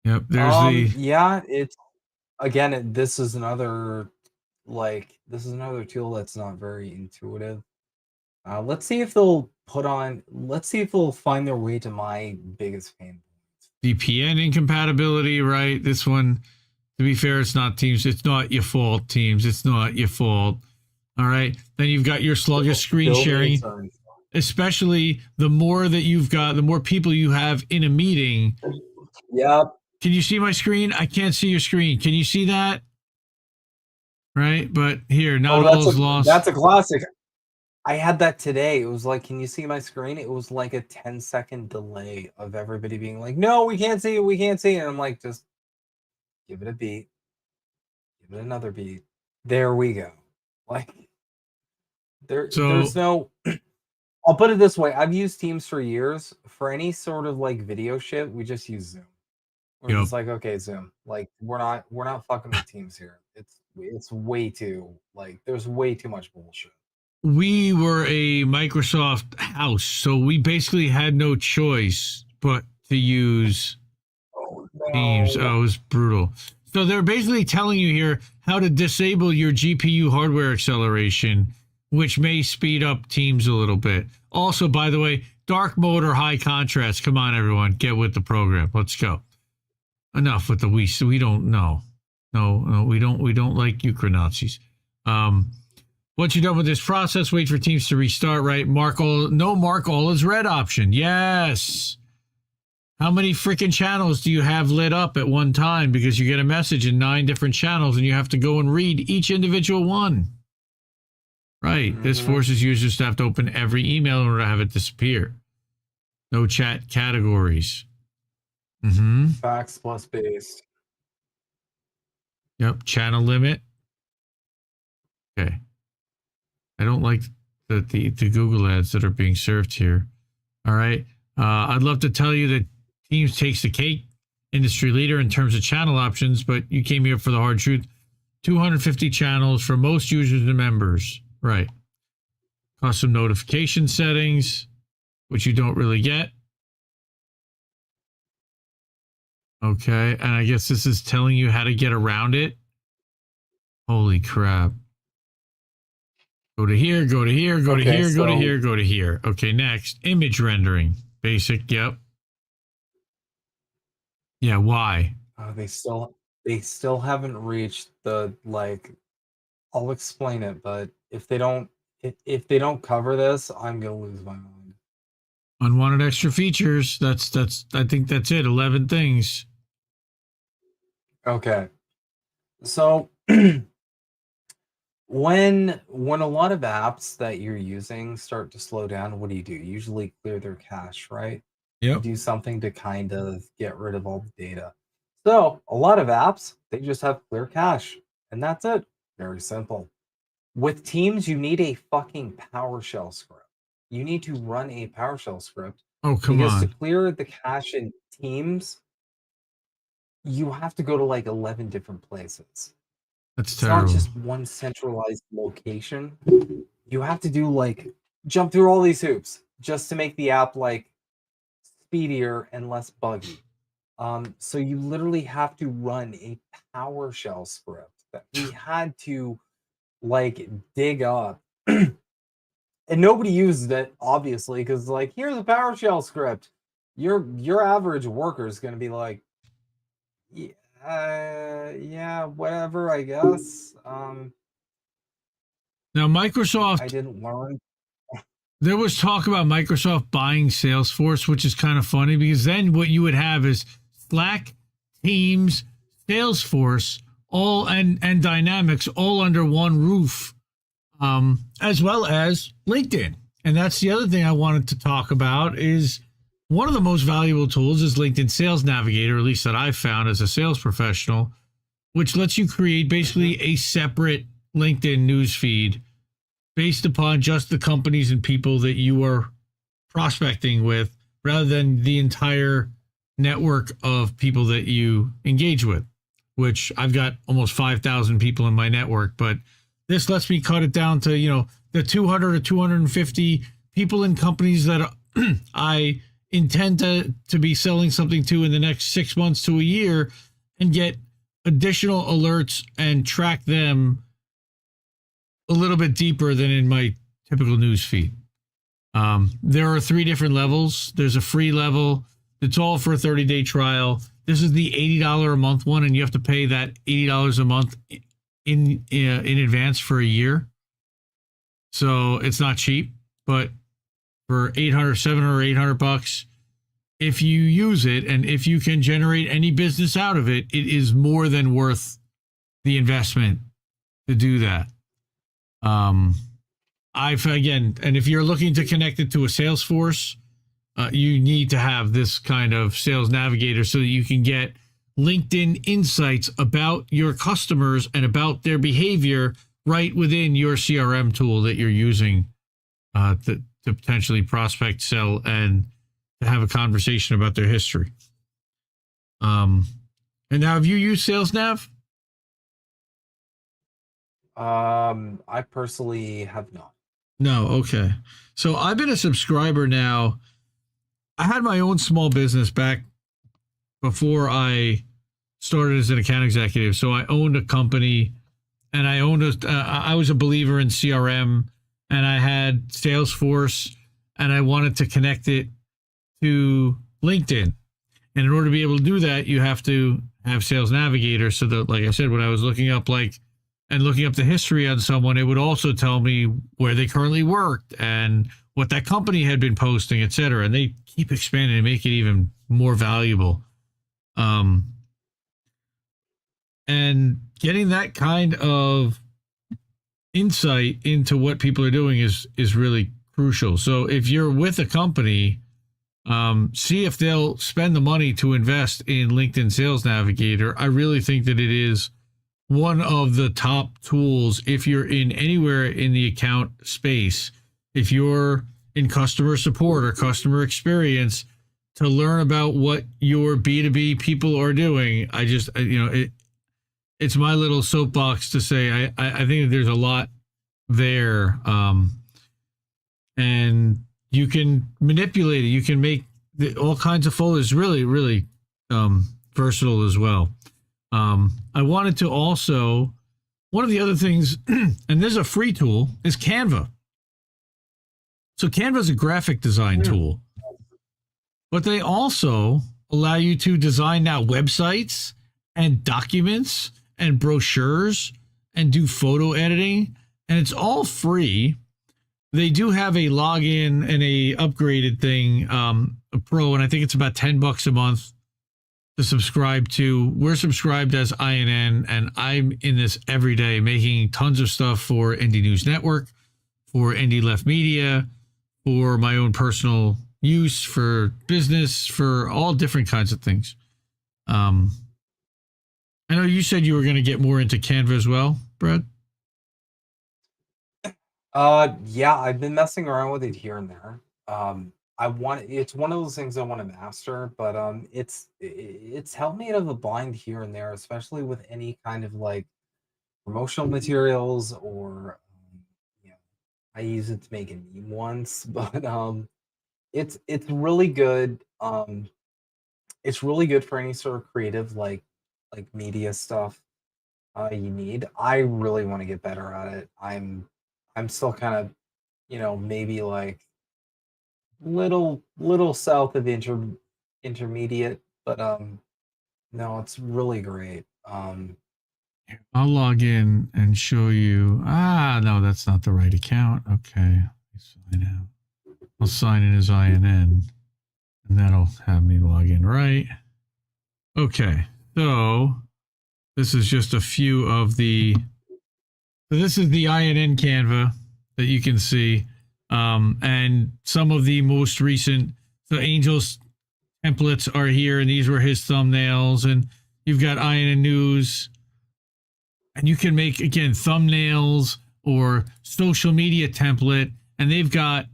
Yep. There's the Yeah, it's again, this is another tool that's not very intuitive. Let's see if let's see if they'll find their way to my biggest pain points. VPN incompatibility, right? This one, to be fair, it's not Teams. It's not your fault, Teams. It's not your fault. All right. Then you've got your sluggish screen Still sharing, concerned. especially the more that you've got, the more people you have in a meeting. Yep. Can you see my screen? I can't see your screen. Can you see that? Right. But here, not all is lost. That's a classic. I had that today. It was like, can you see my screen? It was like a 10-second delay of everybody being like, no, we can't see it. We can't see it. And I'm like, just give it a beat. Give it another beat. There we go. Like, there's no. I'll put it this way. I've used Teams for years. For any sort of like video shit, we just use Zoom. We're just like, okay, Zoom. Like, we're not fucking with Teams here. It's way too, like, there's way too much bullshit. We were a Microsoft house, so we basically had no choice but to use Teams. Oh, it was brutal. So they're basically telling you here how to disable your GPU hardware acceleration, which may speed up Teams a little bit. Also, by the way, dark mode or high contrast. Come on, everyone, get with the program. Let's go. Enough with the we don't know. No, we don't like Ukraine-Nazis. Once you're done with this process, wait for Teams to restart, right? Mark all as red option. Yes. How many freaking channels do you have lit up at one time? Because you get a message in 9 different channels and you have to go and read each individual one. Right. Mm-hmm. This forces users to have to open every email in order to have it disappear. No chat categories. Mm-hmm. Facts plus base. Yep. Channel limit. Okay. I don't like the Google ads that are being served here. All right. I'd love to tell you that Teams takes the cake, industry leader in terms of channel options, but you came here for the hard truth. 250 channels for most users and members. Right. Custom notification settings, which you don't really get. Okay. And I guess this is telling you how to get around it. Holy crap. Go to here, go to here, go to here, go to here, go to here. Okay, next. Image rendering. Basic, yep. Yeah, why? They still haven't reached the, like, I'll explain it, but if they don't cover this, I'm gonna lose my mind. Unwanted extra features. That's I think that's it. 11 things. Okay. So when a lot of apps that you're using start to slow down, what do? You usually clear their cache, right? Yep. Do something to kind of get rid of all the data. So a lot of apps, they just have clear cache, and that's it. Very simple. With Teams, you need a fucking PowerShell script. You need to run a PowerShell script. Oh, come on. Because to clear the cache in Teams, you have to go to like 11 different places. That's terrible. It's not just one centralized location. You have to do like jump through all these hoops just to make the app like speedier and less buggy. So you literally have to run a PowerShell script that we had to like dig up. And nobody used it, obviously, because like, here's a PowerShell script. Your average worker is going to be like, yeah, whatever, I guess. Now, Microsoft. I didn't learn. There was talk about Microsoft buying Salesforce, which is kind of funny because then what you would have is Slack, Teams, Salesforce, all and Dynamics all under one roof, as well as LinkedIn. And that's the other thing I wanted to talk about is one of the most valuable tools is LinkedIn Sales Navigator, at least that I've found as a sales professional, which lets you create basically a separate LinkedIn newsfeed based upon just the companies and people that you are prospecting with rather than the entire network of people that you engage with, which I've got almost 5,000 people in my network. But this lets me cut it down to, the 200 or 250 people in companies that I intend to be selling something to in the next 6 months to a year, and get additional alerts and track them a little bit deeper than in my typical news feed. There are 3 different levels. There's a free level. It's all for a 30-day trial. This is the $80 a month one, and you have to pay that $80 a month in advance for a year. So it's not cheap, but for $700 or $800, if you use it and if you can generate any business out of it, it is more than worth the investment to do that. And if you're looking to connect it to a Salesforce, you need to have this kind of sales navigator so that you can get LinkedIn insights about your customers and about their behavior right within your CRM tool that you're using to potentially prospect, sell, and to have a conversation about their history. And now, have you used SalesNav? I personally have not. No, okay. So I've been a subscriber now. I had my own small business back before I started as an account executive. So I owned a company, and I was a believer in CRM, and I had Salesforce, and I wanted to connect it to LinkedIn. And in order to be able to do that, you have to have Sales Navigator. So that, like I said, when I was looking up the history on someone, it would also tell me where they currently worked and what that company had been posting, et cetera. And they keep expanding and make it even more valuable. And getting that kind of insight into what people are doing is really crucial. So if you're with a company, see if they'll spend the money to invest in LinkedIn Sales Navigator. I really think that it is one of the top tools if you're in anywhere in the account space. If you're in customer support or customer experience, to learn about what your B2B people are doing, it's my little soapbox to say I think that there's a lot there, and you can manipulate it. You can make all kinds of folders. Really, really versatile as well. I wanted to also, one of the other things, and there's a free tool, is Canva. So Canva is a graphic design tool, but they also allow you to design now websites and documents and brochures and do photo editing, and it's all free. They do have a login and a upgraded thing, a pro, and I think it's about $10 a month to subscribe to. We're subscribed as INN, and I'm in this every day, making tons of stuff for Indie News Network, for Indie Left Media, for my own personal use, for business, for all different kinds of things. I know you said you were going to get more into Canva as well, Brad. Yeah, I've been messing around with it here and there. It's one of those things I want to master, but it's held me out of a bind here and there, especially with any kind of like promotional materials, or I use it to make a meme once, but it's really good. It's really good for any sort of creative like media stuff you need. I really want to get better at it. I'm still kind of, maybe like little south of intermediate, but no, it's really great. I'll log in and show you. No, that's not the right account. Okay, sign out. I'll sign in as INN, and that'll have me log in right. Okay, so this is just a few of the. So this is the INN Canva that you can see, and some of the most recent. So Angel's templates are here, and these were his thumbnails, and you've got INN News. And you can make, again, thumbnails or social media template. And they've got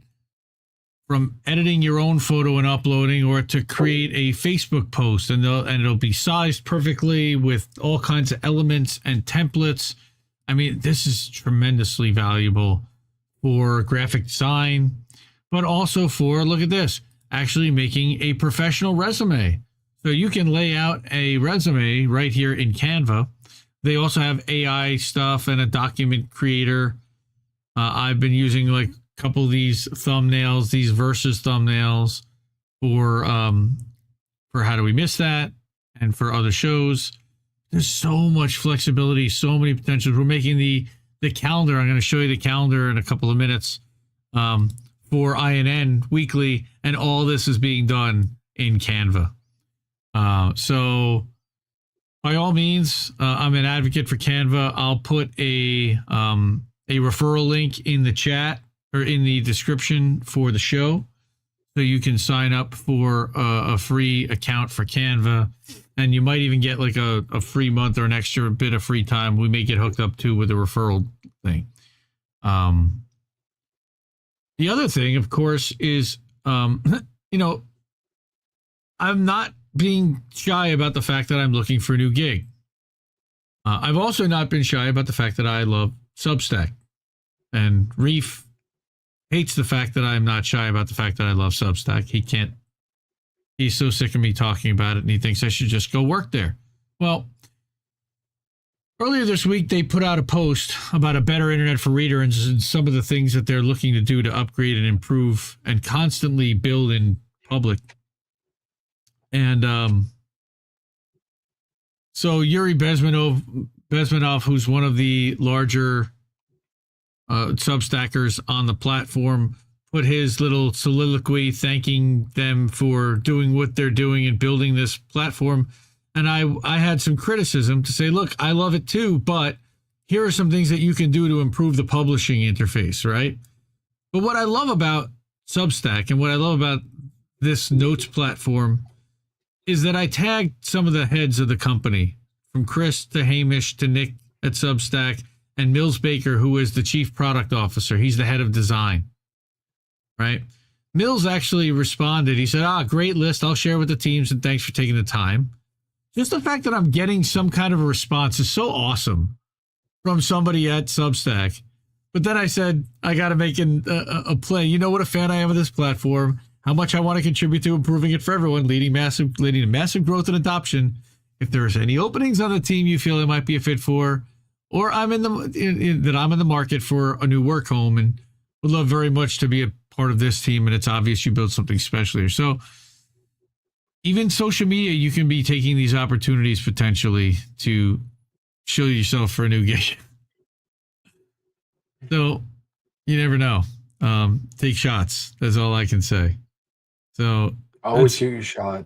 from editing your own photo and uploading, or to create a Facebook post. And it'll be sized perfectly with all kinds of elements and templates. I mean, this is tremendously valuable for graphic design. but also for, look at this, actually making a professional resume. So you can lay out a resume right here in Canva. They also have AI stuff and a document creator. I've been using like a couple of these thumbnails, these versus thumbnails for How Do We Miss That and for other shows. There's so much flexibility, so many potentials. We're making the calendar. I'm going to show you the calendar in a couple of minutes for INN Weekly, and all this is being done in Canva. So by all means, I'm an advocate for Canva. I'll put a referral link in the chat or in the description for the show, so you can sign up for a free account for Canva, and you might even get like a free month or an extra bit of free time. We may get hooked up too with a referral thing. The other thing, of course, is I'm not being shy about the fact that I'm looking for a new gig. I've also not been shy about the fact that I love Substack, and Reef hates the fact that I'm not shy about the fact that I love Substack. He's so sick of me talking about it, and he thinks I should just go work there. Well, earlier this week, they put out a post about a better internet for readers and some of the things that they're looking to do to upgrade and improve and constantly build in public. And so Yuri Bezmenov, who's one of the larger Substackers on the platform, put his little soliloquy thanking them for doing what they're doing and building this platform. And I had some criticism to say, look, I love it too, but here are some things that you can do to improve the publishing interface, right? But what I love about Substack and what I love about this notes platform is that I tagged some of the heads of the company, from Chris to Hamish to Nick at Substack, and Mills Baker, who is the chief product officer. He's the head of design, right? Mills actually responded. He said, great list. I'll share with the teams, and thanks for taking the time. Just the fact that I'm getting some kind of a response is so awesome from somebody at Substack. But then I said, I got to make a play. You know what a fan I am of this platform, how much I want to contribute to improving it for everyone, leading to massive growth and adoption. If there's any openings on the team you feel it might be a fit for, or I'm in the market for a new work home and would love very much to be a part of this team, and it's obvious you built something special here. So even social media, you can be taking these opportunities potentially to show yourself for a new gig. So you never know. Take shots. That's all I can say. So always shoot your shot.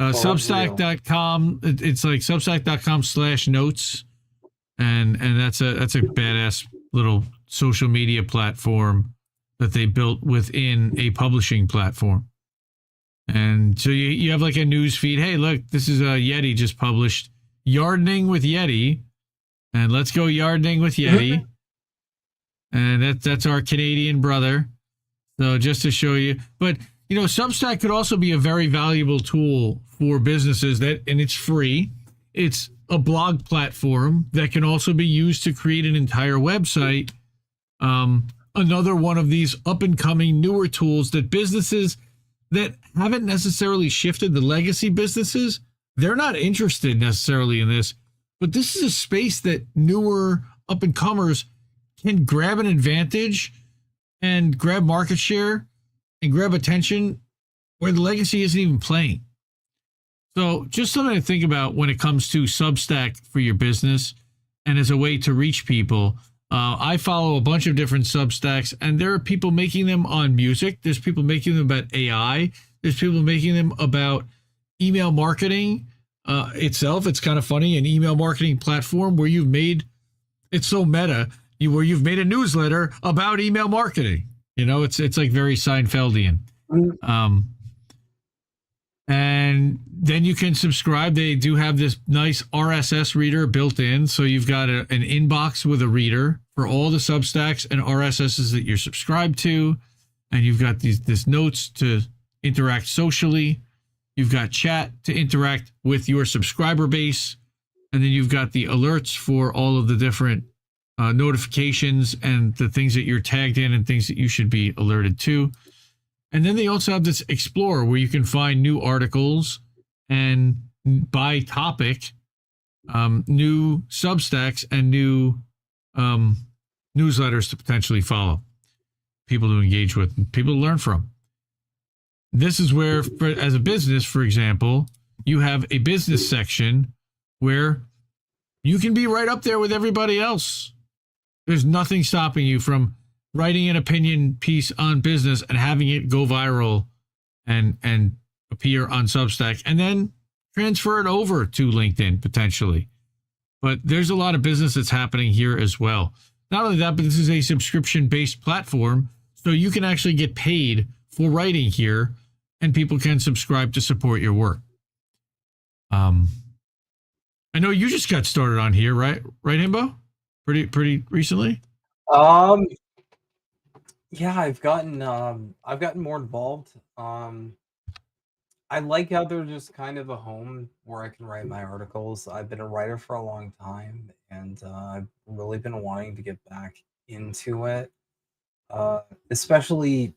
Substack.com. It's like substack.com/notes. And that's a badass little social media platform that they built within a publishing platform. And so you have like a news feed. Hey, look, this is a Yeti just published Yardening with Yeti, and let's go Yardening with Yeti. And that's our Canadian brother. So just to show you, but Substack could also be a very valuable tool for businesses and it's free. It's a blog platform that can also be used to create an entire website. Another one of these up and coming newer tools that businesses that haven't necessarily shifted, the legacy businesses, they're not interested necessarily in this, but this is a space that newer up and comers can grab an advantage and grab market share and grab attention where the legacy isn't even playing. So just something to think about when it comes to Substack for your business and as a way to reach people. I follow a bunch of different Substacks, and there are people making them on music. There's people making them about AI. There's people making them about email marketing itself. It's kind of funny, an email marketing platform where you've made it so meta, where you've made a newsletter about email marketing. It's like very Seinfeldian. And then you can subscribe. They do have this nice RSS reader built in. So you've got an inbox with a reader for all the Substacks and RSSs that you're subscribed to. And you've got this notes to interact socially. You've got chat to interact with your subscriber base. And then you've got the alerts for all of the different notifications and the things that you're tagged in and things that you should be alerted to. And then they also have this Explorer where you can find new articles and by topic, new Substacks and new newsletters to potentially follow, people to engage with, and people to learn from. This is where, as a business, for example, you have a business section where you can be right up there with everybody else. There's nothing stopping you from writing an opinion piece on business and having it go viral and appear on Substack and then transfer it over to LinkedIn potentially. But there's a lot of business that's happening here as well. Not only that, but this is a subscription-based platform, so you can actually get paid for writing here, and people can subscribe to support your work. I know you just got started on here, right? Right, Himbo? Pretty recently? Yeah, I've gotten more involved. I like how they're just kind of a home where I can write my articles. I've been a writer for a long time, and I've really been wanting to get back into it. Especially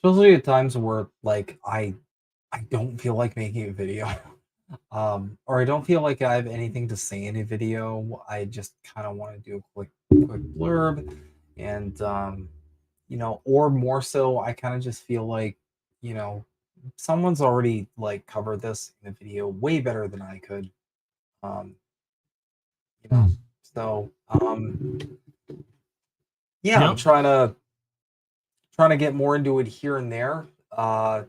at times where like I don't feel like making a video. Or I don't feel like I have anything to say in a video. I just kind of want to do a quick blurb, and or more so, I kind of just feel like, someone's already like covered this in a video way better than I could. Um, you know, so yeah, I'm Yep. trying to get more into it here and there. But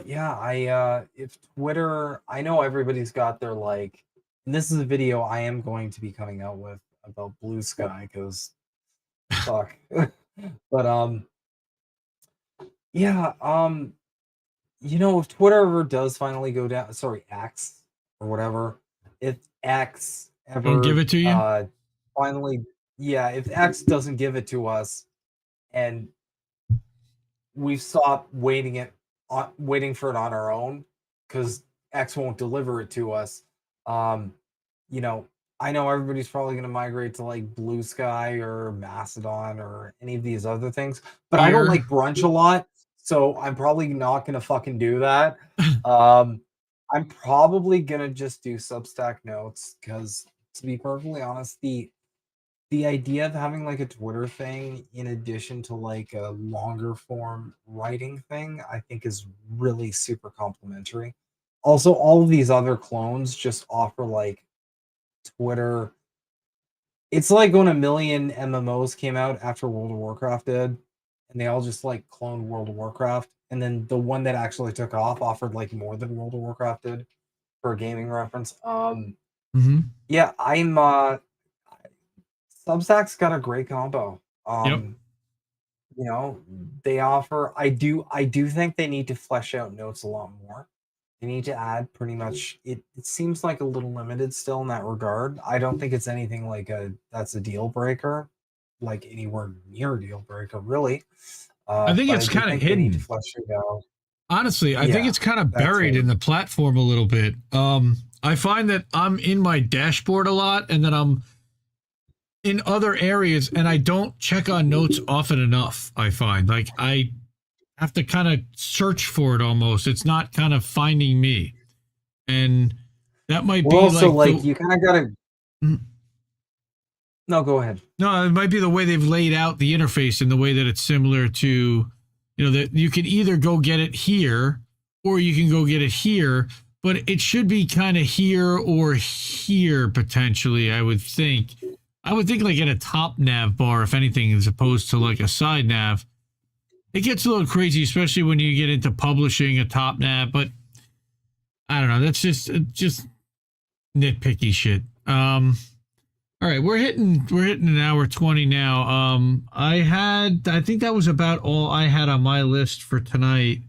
yeah, if Twitter, I know everybody's got their like, and this is a video I am going to be coming out with about Blue Sky because fuck. But yeah, if Twitter ever does finally go down, sorry, X or whatever, if X ever Don't give it to you? finally, yeah, if X doesn't give it to us and we've stopped waiting for it on our own because X won't deliver it to us. I know everybody's probably going to migrate to like Blue Sky or Mastodon or any of these other things, but I don't like brunch a lot, so I'm probably not going to fucking do that. I'm probably going to just do Substack notes because, to be perfectly honest, the idea of having like a Twitter thing in addition to like a longer form writing thing, I think is really super complimentary. Also, all of these other clones just offer like Twitter. It's like when a million MMOs came out after World of Warcraft did, and they all just like cloned World of Warcraft, and then the one that actually took off offered like more than World of Warcraft did for a gaming reference. Yeah, Substack's got a great combo. Yep. They offer. I do think they need to flesh out notes a lot more. They need to add pretty much. It seems like a little limited still in that regard. I don't think it's anything like that's a deal breaker, like anywhere near a deal breaker, really. I think it's kind of hidden. They need to flesh it out. Honestly, I think it's kind of buried in the platform a little bit. I find that I'm in my dashboard a lot, and that I'm in other areas, and I don't check on notes often enough. I find like I have to kind of search for it almost. It's not kind of finding me, and that might be also like you kind of gotta. No, go ahead. No, it might be the way they've laid out the interface in the way that it's similar to, that you can either go get it here or you can go get it here, but it should be kind of here or here potentially. I would think like in a top nav bar, if anything, as opposed to like a side nav. It gets a little crazy, especially when you get into publishing a top nav, but I don't know. That's just nitpicky shit. All right, we're hitting an hour 20 now. I think that was about all I had on my list for tonight.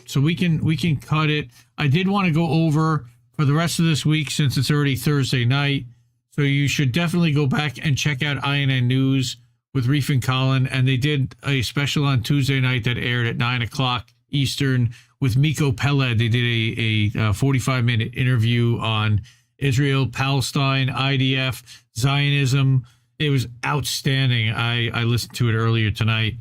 So we can cut it. I did want to go over for the rest of this week since it's already Thursday night. So you should definitely go back and check out INN News with Reef and Colin, and they did a special on Tuesday night that aired at 9:00 Eastern with Miko Peled. They did a 45-minute interview on Israel, Palestine, IDF, Zionism. It was outstanding. I listened to it earlier tonight.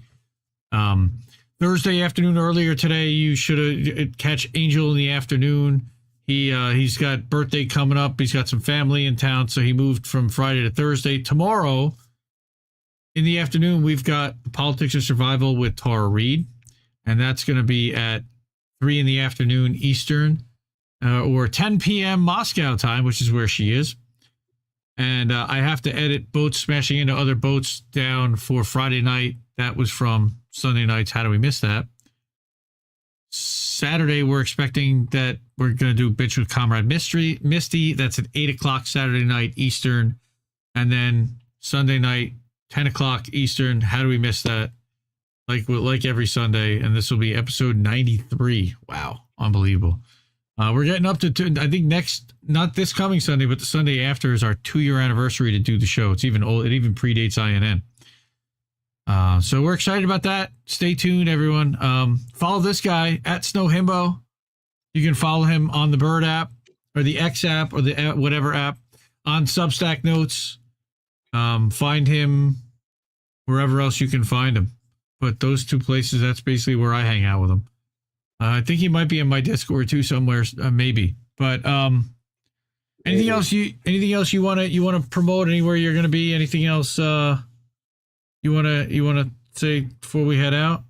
Thursday afternoon earlier today, you should catch Angel in the afternoon. He's got birthday coming up. He's got some family in town, so he moved from Friday to Thursday. Tomorrow in the afternoon, we've got Politics of Survival with Tara Reid, and that's going to be at 3 in the afternoon Eastern, or 10 p.m. Moscow time, which is where she is. And I have to edit Boats Smashing Into Other Boats down for Friday night. That was from Sunday night's How Do We Miss That? Saturday, we're expecting that we're going to do Bitch with Comrade Misty. That's at 8 o'clock Saturday night Eastern. And then Sunday night, 10 o'clock Eastern. How Do We Miss That? Like every Sunday. And this will be episode 93. Wow. Unbelievable. We're getting up to, I think not this coming Sunday, but the Sunday after is our 2-year anniversary to do the show. It's even old. It even predates INN. So we're excited about that. Stay tuned, everyone. Follow this guy at Snow Himbo. You can follow him on the Bird app or the X app or the whatever app on Substack Notes. Find him wherever else you can find him. But those two places, that's basically where I hang out with him. I think he might be in my Discord too somewhere, maybe. But anything else you want to promote? Anywhere you're going to be? Anything else you want to say before we head out?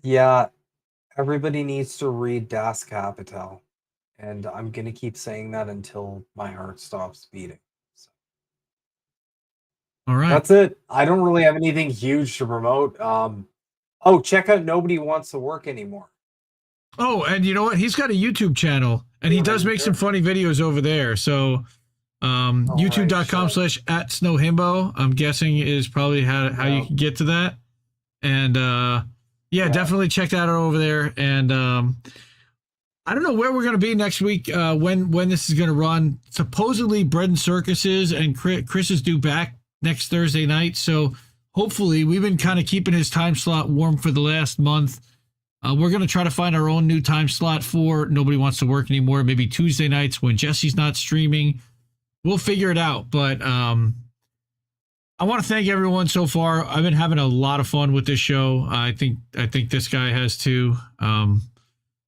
Yeah, everybody needs to read Das Kapital, and I'm going to keep saying that until my heart stops beating. So. All right. That's it. I don't really have anything huge to promote. Oh, check out Nobody Wants to Work Anymore. Oh, and you know what? He's got a YouTube channel, and he does make some funny videos over there. So youtube.com/@snowhimbo, I'm guessing is probably how you can get to that. And yeah, definitely check that out over there. And I don't know where we're going to be next week, when this is going to run. Supposedly Bread and Circuses and Chris is due back next Thursday night. So hopefully, we've been kind of keeping his time slot warm for the last month. We're going to try to find our own new time slot for Nobody Wants to Work Anymore. Maybe Tuesday nights when Jesse's not streaming. We'll figure it out. But I want to thank everyone so far. I've been having a lot of fun with this show. I think this guy has too.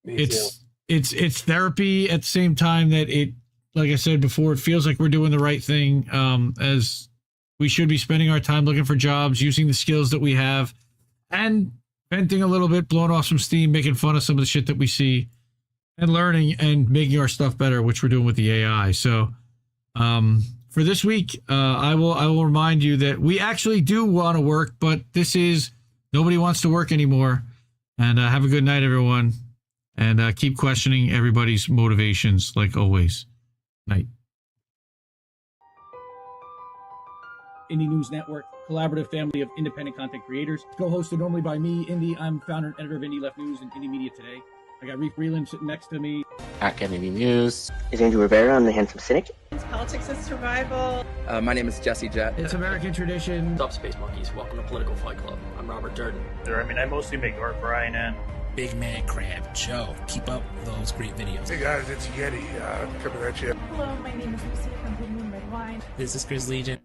It's therapy at the same time that it, like I said before, it feels like we're doing the right thing. As we should be spending our time looking for jobs, using the skills that we have, and venting a little bit, blowing off some steam, making fun of some of the shit that we see, and learning and making our stuff better, which we're doing with the AI. So for this week, I will remind you that we actually do want to work, but this is Nobody Wants to Work Anymore. And have a good night, everyone. And keep questioning everybody's motivations, like always. Night. Indie News Network, collaborative family of independent content creators. Co-hosted normally by me, Indie. I'm founder and editor of Indie Left News and Indie Media Today. I got Reef Breland sitting next to me. Academy News. Is Andrew Rivera on The Handsome Cynic? It's Politics of Survival. My name is Jesse Jett. It's American Tradition. What's up, Space Monkeys? Welcome to Political Fight Club. I'm Robert Durden. I mostly make art for INN. Big Man Crab Joe. Keep up those great videos. Hey guys, it's Yeti. Coming at you. Hello, my name is Lucy from Blue Moon Red Wine. This is Chris Legion.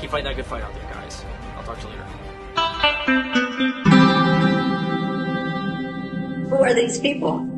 Keep fighting that good fight out there, guys. I'll talk to you later. Who are these people?